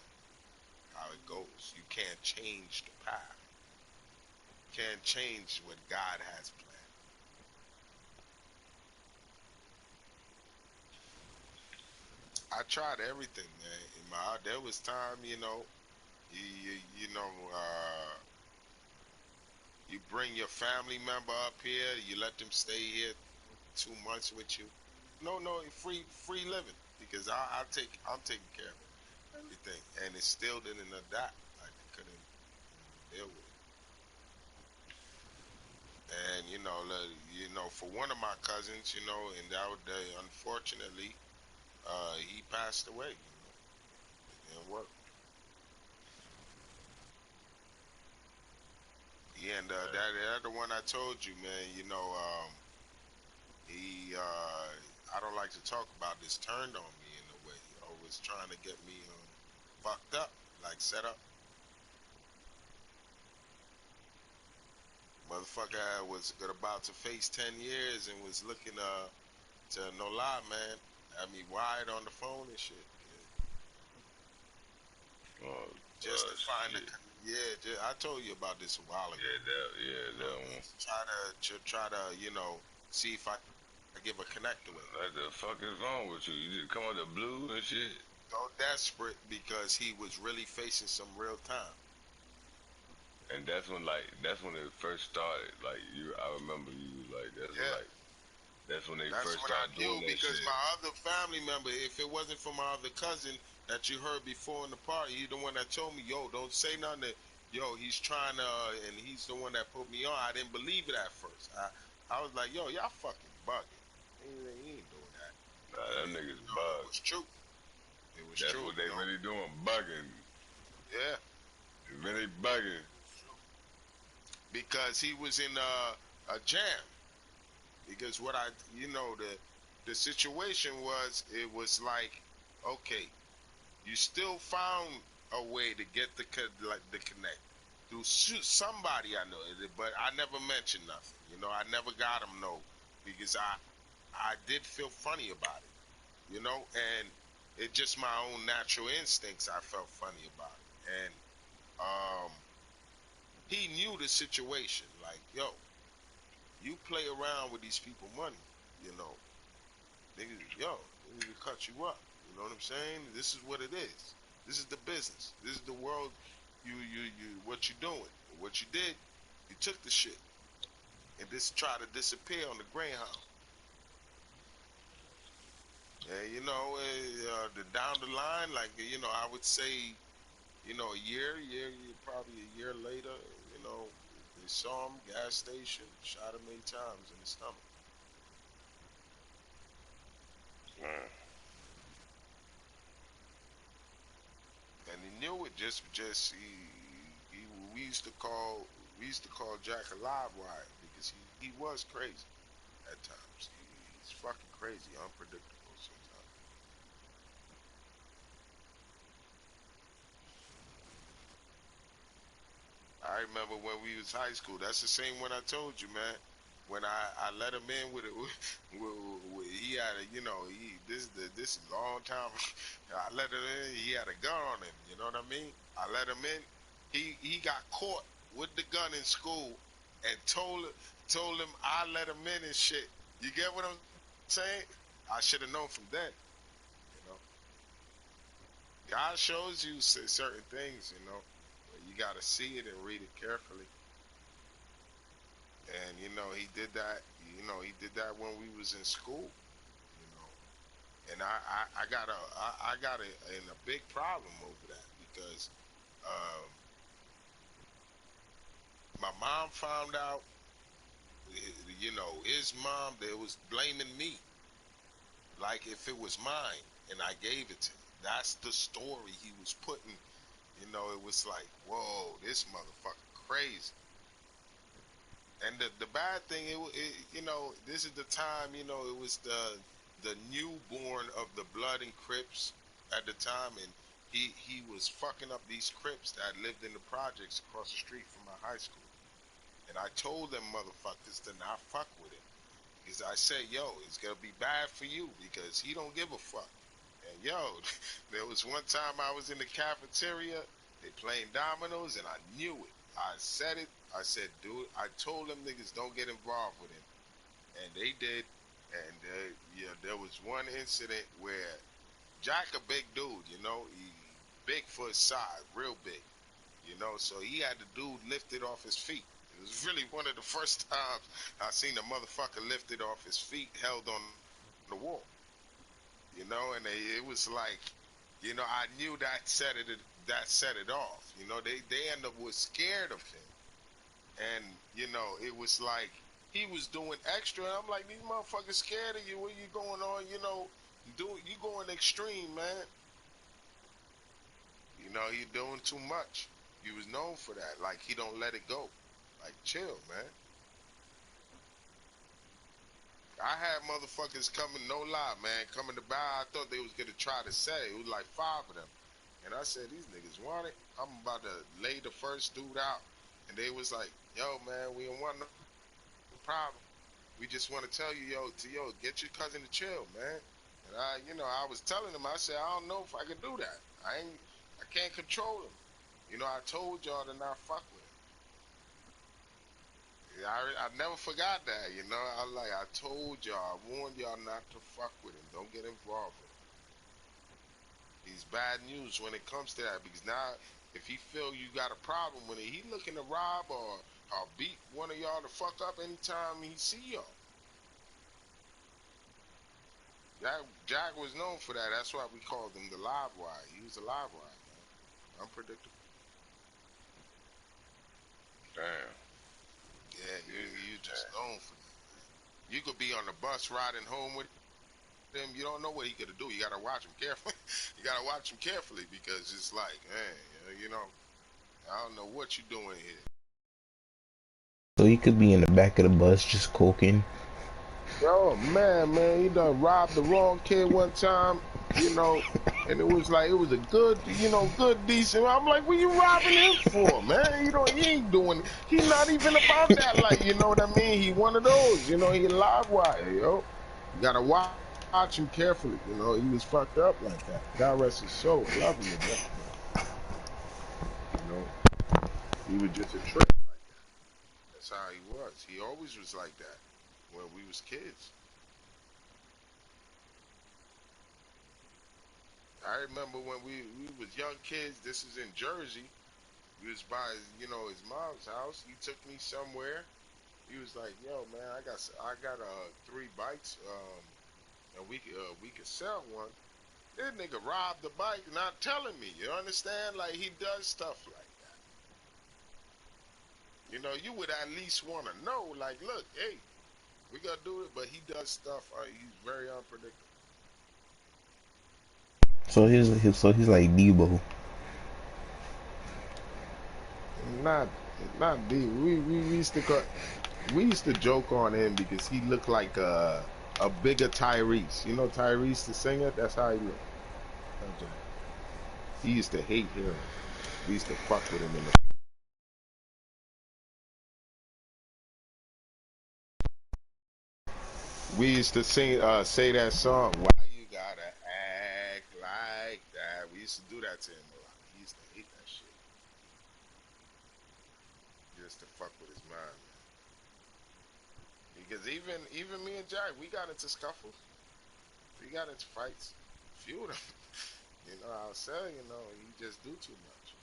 [SPEAKER 1] How it goes. You can't change the path. You can't change what God has planned. I tried everything, man. There was time, you know, you know, you bring your family member up here, you let them stay here 2 months with you. No, free living, because I'm taking care of it, everything, and it still didn't adapt. Like, they couldn't, deal with it. And you know, for one of my cousins, you know, and that would, unfortunately, he passed away. You know, it didn't work. He and that other one I told you, man. You know, he I don't like to talk about this. Turned on me in a way. Was trying to get me fucked up, like set up. Motherfucker was about to face 10 years and was looking to no lie, man. Had me wired on the phone and shit.
[SPEAKER 2] Oh,
[SPEAKER 1] Just to find
[SPEAKER 2] shit.
[SPEAKER 1] I told you about this a while ago.
[SPEAKER 2] That one.
[SPEAKER 1] Try to, you know, see if I give a connect away.
[SPEAKER 2] What the fuck is wrong with you? You just come out the blue and shit.
[SPEAKER 1] So desperate because he was really facing some real time.
[SPEAKER 2] And that's when it first started. Like I remember you like
[SPEAKER 1] Yeah.
[SPEAKER 2] that's when they
[SPEAKER 1] That's
[SPEAKER 2] first
[SPEAKER 1] when I
[SPEAKER 2] started doing
[SPEAKER 1] knew,
[SPEAKER 2] that
[SPEAKER 1] because
[SPEAKER 2] shit.
[SPEAKER 1] my other family member, if it wasn't for my other cousin that you heard before in the party, he's the one that told me, yo, don't say nothing. Yo, he's trying to, and he's the one that put me on. I didn't believe it at first. I was like, yo, y'all fucking bugging. He ain't doing that.
[SPEAKER 2] Nah,
[SPEAKER 1] And
[SPEAKER 2] them niggas
[SPEAKER 1] you know, it
[SPEAKER 2] bug.
[SPEAKER 1] was true. It was
[SPEAKER 2] That's
[SPEAKER 1] true,
[SPEAKER 2] what
[SPEAKER 1] you
[SPEAKER 2] they
[SPEAKER 1] know.
[SPEAKER 2] really doing, bugging.
[SPEAKER 1] Yeah.
[SPEAKER 2] They really bugging.
[SPEAKER 1] Because he was in a jam. Because what you know, the situation was, it was like, okay, you still found a way to get like the connect through somebody I know, but I never mentioned nothing. You know, I never got him no, because I did feel funny about it. You know, and it just my own natural instincts. I felt funny about it, and um, he knew the situation. Like, yo, you play around with these people money, you know, niggas will cut you up. You know what I'm saying? This is what it is. This is the business. This is the world. What you doing? What you did? You took the shit and just try to disappear on the Greyhound. And you know, the down the line, like, you know, I would say, you know, probably a year later, you know, they saw him, gas station, shot him 8 times in the stomach.
[SPEAKER 2] Man.
[SPEAKER 1] And he knew it. Just he we used to call Jack a live wire, because he was crazy at times. He's fucking crazy, unpredictable sometimes. I remember when we was high school. That's the same one I told you, man. When I let him in with it, he had a, you know, this is a long time. I let him in. He had a gun on him. You know what I mean? I let him in. He got caught with the gun in school, and told him I let him in and shit. You get what I'm saying? I should have known from then. You know, God shows you certain things. You know, but you got to see it and read it carefully. And you know, he did that. You know, he did that when we was in school. You know, And I got in a big problem over that because um, my mom found out. You know, his mom, they was blaming me like if it was mine, and I gave it to him. That's the story he was putting. You know, it was like, whoa, this motherfucker crazy. And the bad thing, you know, this is the time, you know, it was the newborn of the Blood and Crips at the time, and he was fucking up these Crips that lived in the projects across the street from my high school. And I told them motherfuckers to not fuck with him. Because I said, yo, it's gonna be bad for you because he don't give a fuck. And yo, there was one time I was in the cafeteria, they playing dominoes, and I knew it. I said it. I said, dude, I told them niggas don't get involved with him, and they did. And yeah, there was one incident where Jack, a big dude, you know, he big for his size, real big, you know, so he had the dude lifted off his feet. It was really one of the first times I seen a motherfucker lifted off his feet, held on the wall, you know, and it was like, you know, I knew that set it off. You know, they end up was scared of him, and you know, it was like he was doing extra. And I'm like, these motherfuckers scared of you. What you going on? You know, you going extreme, man. You know, you doing too much. He was known for that. Like he don't let it go. Like chill, man. I had motherfuckers coming, no lie, man, coming to buy. I thought they was gonna try to say it was like 5 of them, and I said these niggas want it. I'm about to lay the first dude out, and they was like, "Yo, man, we don't want no problem. We just want to tell you, yo, get your cousin to chill, man." And you know, I was telling them, I said, I don't know if I can do that. I can't control him. You know, I told y'all to not fuck with him. I never forgot that, you know. I told y'all, I warned y'all not to fuck with him. Don't get involved with him. He's bad news when it comes to that because now if he feel you got a problem with it, he looking to rob or beat one of y'all to fuck up anytime he see y'all. Jack was known for that. That's why we called him the live wire. He was a live wire, man. Unpredictable.
[SPEAKER 5] Damn.
[SPEAKER 1] Yeah, you
[SPEAKER 5] Yeah.
[SPEAKER 1] just known for that. You could be on the bus riding home with him. You don't know what he could do. You gotta watch him carefully. You gotta watch him carefully because it's like, man, you know, I don't know what you doing here.
[SPEAKER 3] So he could be in the back of the bus just coking.
[SPEAKER 1] Yo, man, he done robbed the wrong kid one time, you know, and it was like it was a good, you know, good decent. I'm like, what you robbing him for, man? You know, he ain't doing. He not even about that. Like, you know what I mean? He one of those. You know, he a live wire, yo. You gotta watch him carefully. You know, he was fucked up like that. God rest his soul. I love him to death, but you know, he was just a trick like that. That's how he was. He always was like that when we was kids. I remember when we was young kids. This is in Jersey. We was by you know his mom's house. He took me somewhere. He was like, "Yo, man, I got 3 bikes. And we could sell one." This nigga robbed the bike, not telling me. You understand? Like he does stuff like that. You know, you would at least want to know. Like, look, hey, we gotta do it, but he does stuff. He's very unpredictable.
[SPEAKER 3] So he's like Debo.
[SPEAKER 1] Not not D. We used to we used to joke on him because he looked like a bigger Tyrese. You know Tyrese the singer? That's how he looked. Okay. He used to hate him. We used to fuck with him in the. We used to say that song. Why you gotta act like that? We used to do that to him a lot. He used to hate that shit. Just to fuck with his mind, man. Because even me and Jack, we got into scuffles. We got into fights. Few of them. You know, I'll say, you know, he just do too much.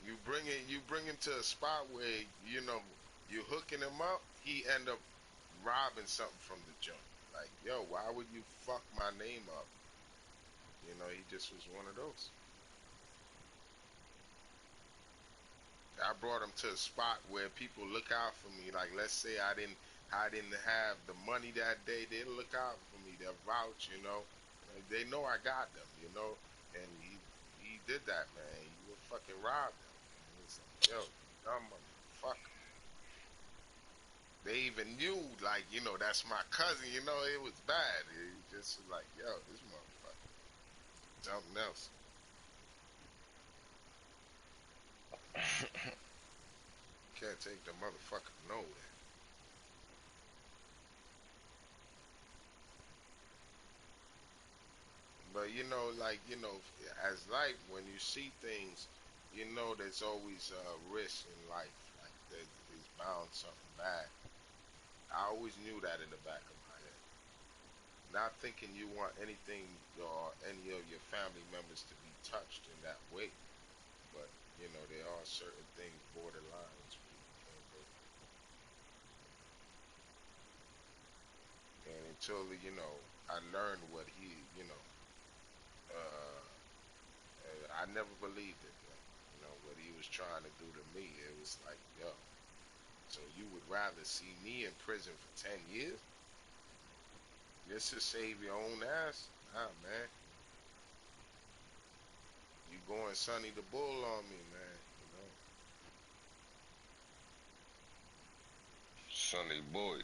[SPEAKER 1] You bring bring him to a spot where you hooking him up, he end up robbing something from the joint. Like, yo, why would you fuck my name up? He just was one of those. I brought him to a spot where people look out for me. Like, let's say I didn't have the money that day, they'll look out for me. They'll vouch. Like, they know I got them. And he did that, man. He would fucking rob them. And it's like, yo, dumb motherfucker. They even knew, like, that's my cousin. It was bad. It just was like, yo, this motherfucker, something else. Can't take the motherfucker nowhere. But like as life, when you see things, there's always risk in life. Like there's bound something bad. I always knew that in the back of my head. Not thinking you want anything or any of your family members to be touched in that way, but there are certain things, borderlines people can't go through. And until I learned what uh, I never believed it, man. What he was trying to do to me, it was like, yo, so you would rather see me in prison for 10 years just to save your own ass? Nah, man. You going Sonny the Bull on me, man.
[SPEAKER 2] Sonny Boy.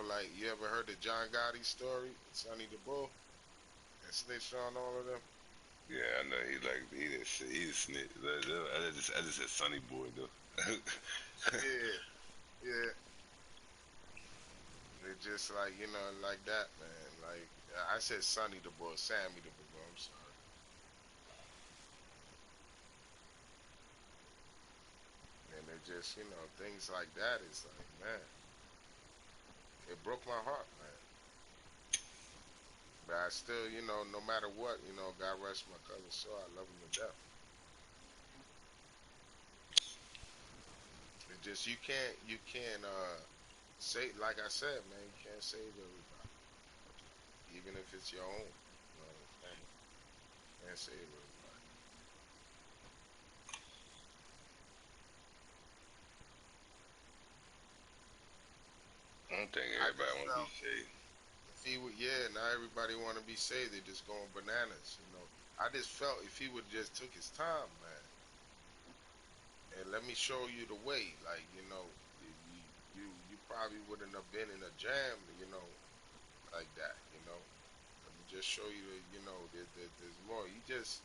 [SPEAKER 1] Like, you ever heard the John Gotti story, Sonny the Bull, and snitched on all of them?
[SPEAKER 2] Yeah, I know he just snitch. I just said Sonny Boy though.
[SPEAKER 1] Yeah, yeah. It's just like, like that, man. Like, I said Sonny the Bull, Sammy the Bull, I'm sorry. And it just, things like that, it's like, man, it broke my heart, man. But I still, no matter what, God rest my cousin soul, I love him to death. It just, you can't say, like I said, man, you can't save everybody, even if it's your own, family. Can't save everybody.
[SPEAKER 2] I don't think
[SPEAKER 1] I
[SPEAKER 2] everybody
[SPEAKER 1] just
[SPEAKER 2] want to be
[SPEAKER 1] felt
[SPEAKER 2] saved.
[SPEAKER 1] if he would, yeah, now everybody want to be saved, they just going bananas. I just felt if he would just took his time, man, and let me show you the way, like, you probably wouldn't have been in a jam, like that. Let me just show you there's more. He just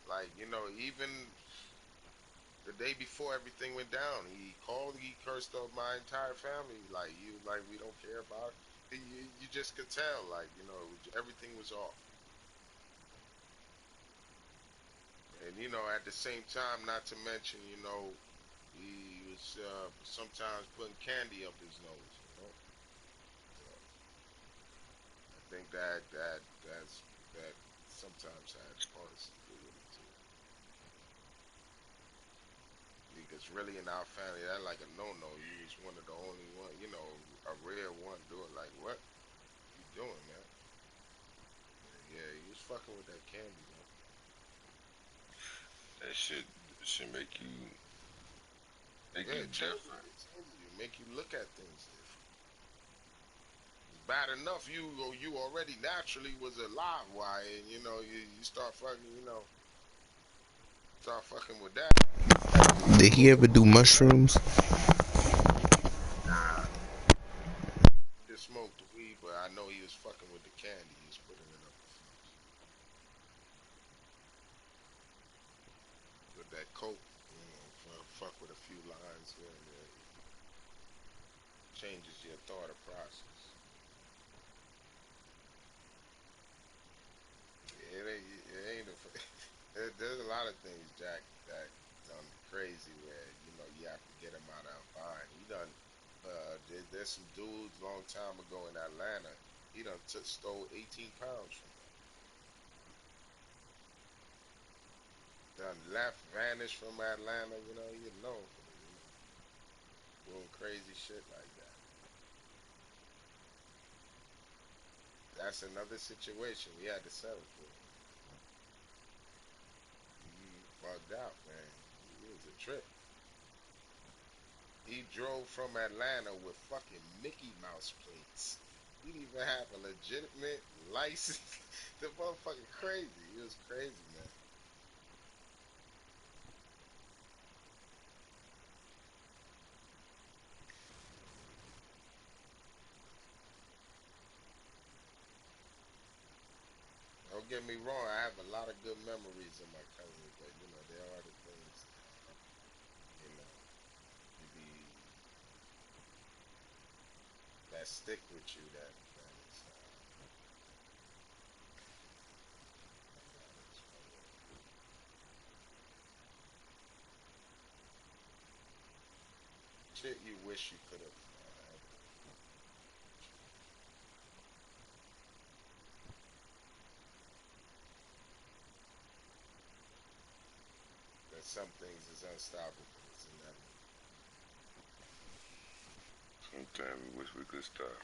[SPEAKER 1] like even the day before everything went down, he called, he cursed out my entire family. Like, he was like, we don't care about it. You just could tell, like, everything was off. And at the same time, not to mention, he was sometimes putting candy up his nose. So I think that sometimes had parts to do with it too. Because really in our family, that like a no-no. You was one of the only one, a rare one doing like, what you doing, man? Yeah, he was fucking with that candy, man.
[SPEAKER 2] That should make
[SPEAKER 1] Yeah,
[SPEAKER 2] you
[SPEAKER 1] it changes
[SPEAKER 2] different.
[SPEAKER 1] you. It changes you. Make you look at things different. It's bad enough you already naturally was a live wire, and you start fucking with that.
[SPEAKER 3] Did he ever do mushrooms?
[SPEAKER 1] Nah, he just smoked the weed, but I know he was fucking with the candy. He was putting it up his nose with that coke. Fuck with a few lines here and there. Changes your thought process. It ain't there's a lot of things Jack that done crazy where you have to get him out of a bind. He done there's some dudes long time ago in Atlanta. He done stole 18 pounds from them. done left, vanished from Atlanta. You know, you're known for the, doing crazy shit like that. That's another situation we had to settle for. He bugged out, man. It was a trip. He drove from Atlanta with fucking Mickey Mouse plates. He didn't even have a legitimate license. The motherfucker crazy. He was crazy, man. Don't get me wrong. I have a lot of good memories of my cousin, but there are the things that you be that stick with you. That is that is shit you wish you could have that some things is unstoppable. It's inevitable.
[SPEAKER 5] Sometimes we wish we could stop.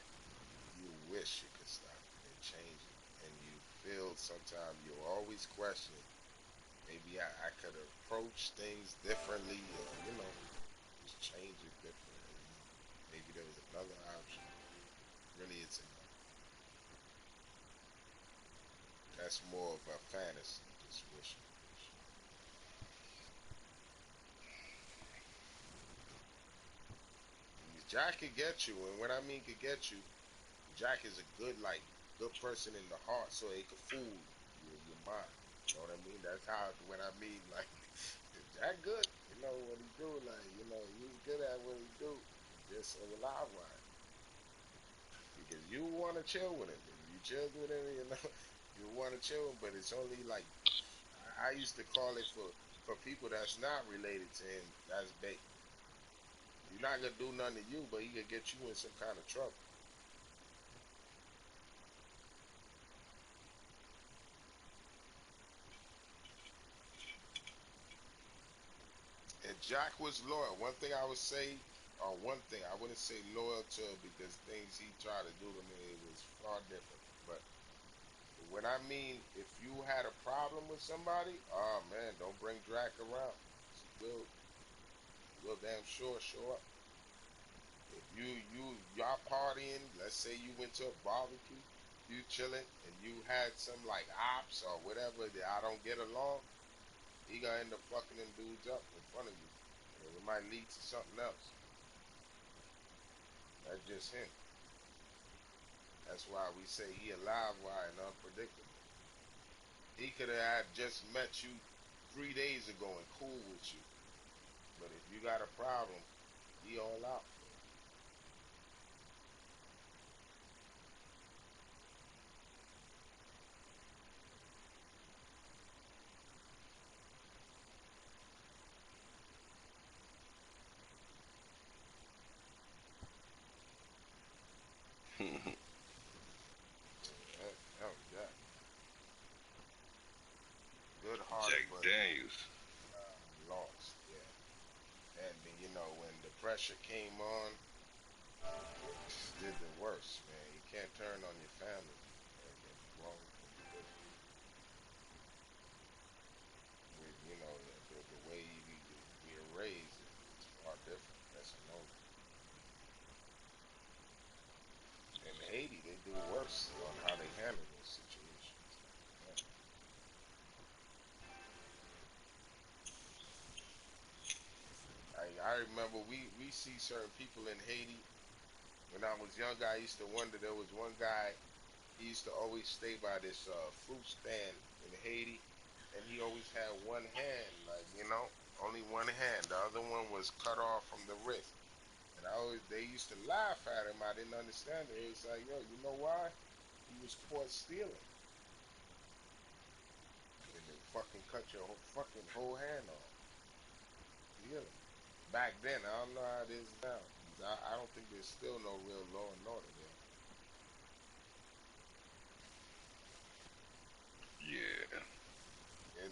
[SPEAKER 1] You wish you could stop it and change it, and you feel sometimes you always question. Maybe I could approach things differently, or just change it differently. Maybe there was another option. Really, it's enough. That's more of a fantasy, just wishing. Jack could get you, and when I mean could get you, Jack is a good person in the heart, so he could fool your mind. You know what I mean? That's how when I mean like Jack good. You know what he do, like he's good at what he do. Just a live wire because you want to chill with him. If you chill with him, you want to chill him, but it's only like I used to call it for people that's not related to him. That's bait. You're not gonna do nothing to you, but he could get you in some kind of trouble. And Jack was loyal. One thing I would say, or one thing I wouldn't say loyal to because things he tried to do to me it was far different. But when I mean if you had a problem with somebody, oh man, don't bring Drac around. He will damn sure show up. If y'all partying, let's say you went to a barbecue, you chilling, and you had some like ops or whatever that I don't get along, he gonna end up fucking them dudes up in front of you. And it might lead to something else. That's just him. That's why we say he a live wire and unpredictable. He could have had just met you 3 days ago and cool with you. But if you got a problem, he all out for it. That was Jack. Good heart,
[SPEAKER 5] Jack
[SPEAKER 1] but
[SPEAKER 5] Daniels.
[SPEAKER 1] lost. Yeah. And then, when the pressure came on, did the worst, man. You can't turn on your family. They're grown individuals. The way we are raised is far different. That's a no. In Haiti, they do worse on how they handle those situations. Yeah. I remember we see certain people in Haiti. When I was younger, I used to wonder. There was one guy. He used to always stay by this fruit stand in Haiti, and he always had one hand, like only one hand. The other one was cut off from the wrist. And they used to laugh at him. I didn't understand it. It was like, yo, you know why? He was caught stealing, and they fucking cut your fucking whole hand off. Stealing. Back then, I don't know how it is now. 'Cause I don't think there's still no real law and order there.
[SPEAKER 5] Yeah.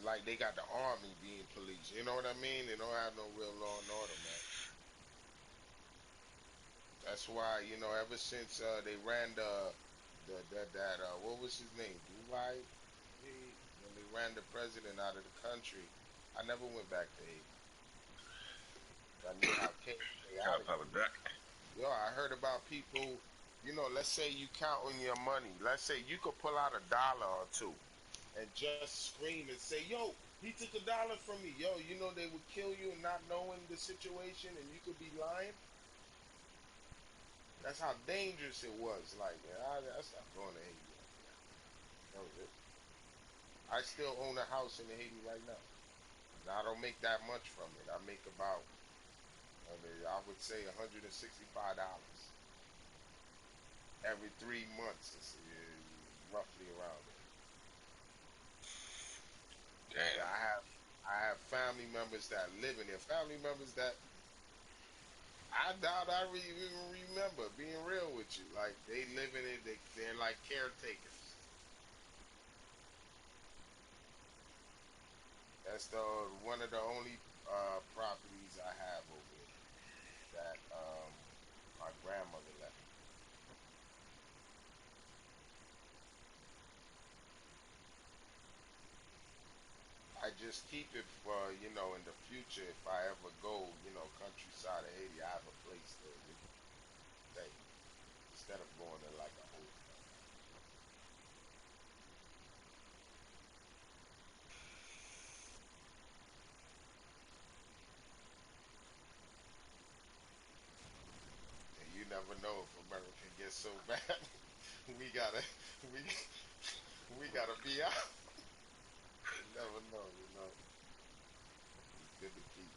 [SPEAKER 1] like they got the army being police. You know what I mean? They don't have no real law and order, man. That's why, ever since they ran that what was his name? Dubai? When they ran the president out of the country, I never went back to Haiti. I knew how
[SPEAKER 5] Gotta
[SPEAKER 1] chaotic
[SPEAKER 5] pop
[SPEAKER 1] it
[SPEAKER 5] it
[SPEAKER 1] was.
[SPEAKER 5] back.
[SPEAKER 1] Yo, I heard about people, let's say you counting your money. Let's say you could pull out $1 or two and just scream and say, yo, he took $1 from me. Yo, they would kill you not knowing the situation and you could be lying. That's how dangerous it was. Like, I stopped going to Haiti after that. That was it. I still own a house in Haiti right now. And I don't make that much from it. I make about, I would say $165 every 3 months. It's roughly around there. Yeah,
[SPEAKER 5] Damn.
[SPEAKER 1] I have family members that live in there. Family members that I doubt I even remember. Being real with you, like they live in it. They're like caretakers. That's the one of the only properties I have over there that my grandmother left. I just keep it for in the future if I ever go countryside of Haiti, I have a place to stay instead of going to like a hotel. And you never know if America gets so bad, we gotta we we gotta be out. You never know. It's good to keep.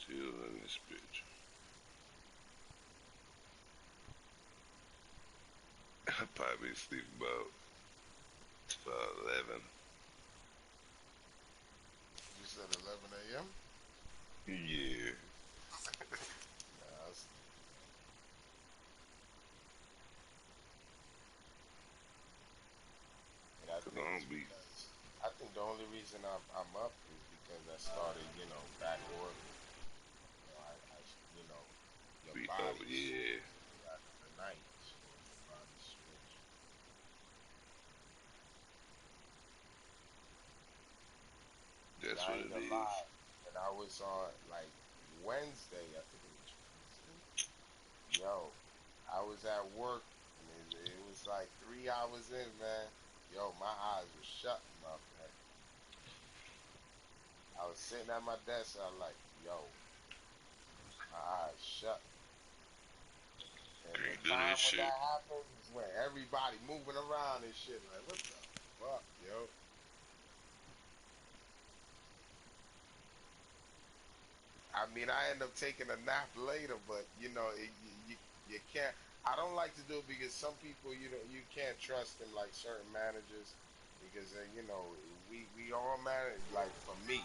[SPEAKER 5] Still in this bitch. I'll probably sleep about 11.
[SPEAKER 1] You said 11 a.m.
[SPEAKER 5] Yeah.
[SPEAKER 1] Nah, I sleep. And I
[SPEAKER 5] Cause I
[SPEAKER 1] think it's
[SPEAKER 5] don't be
[SPEAKER 1] because I think the only reason I'm up is because I started back work. You know your
[SPEAKER 5] be up,
[SPEAKER 1] body
[SPEAKER 5] yeah.
[SPEAKER 1] switches after the night, so your body switch. But
[SPEAKER 5] That's
[SPEAKER 1] I
[SPEAKER 5] what
[SPEAKER 1] ain't
[SPEAKER 5] it
[SPEAKER 1] gonna
[SPEAKER 5] is.
[SPEAKER 1] lie. When I was on like Wednesday, I think it was Wednesday. Yo, I was at work and it was like 3 hours in, man. Yo, my eyes were shutting up, man. I was sitting at my desk. I was like, yo, my eyes shut. And the
[SPEAKER 5] Can't do this
[SPEAKER 1] time when
[SPEAKER 5] shit.
[SPEAKER 1] that happens is when everybody moving around and shit. Like, what the fuck, yo? I mean, I end up taking a nap later, but you can't. I don't like to do it because some people you can't trust them like certain managers because we all manage like for me.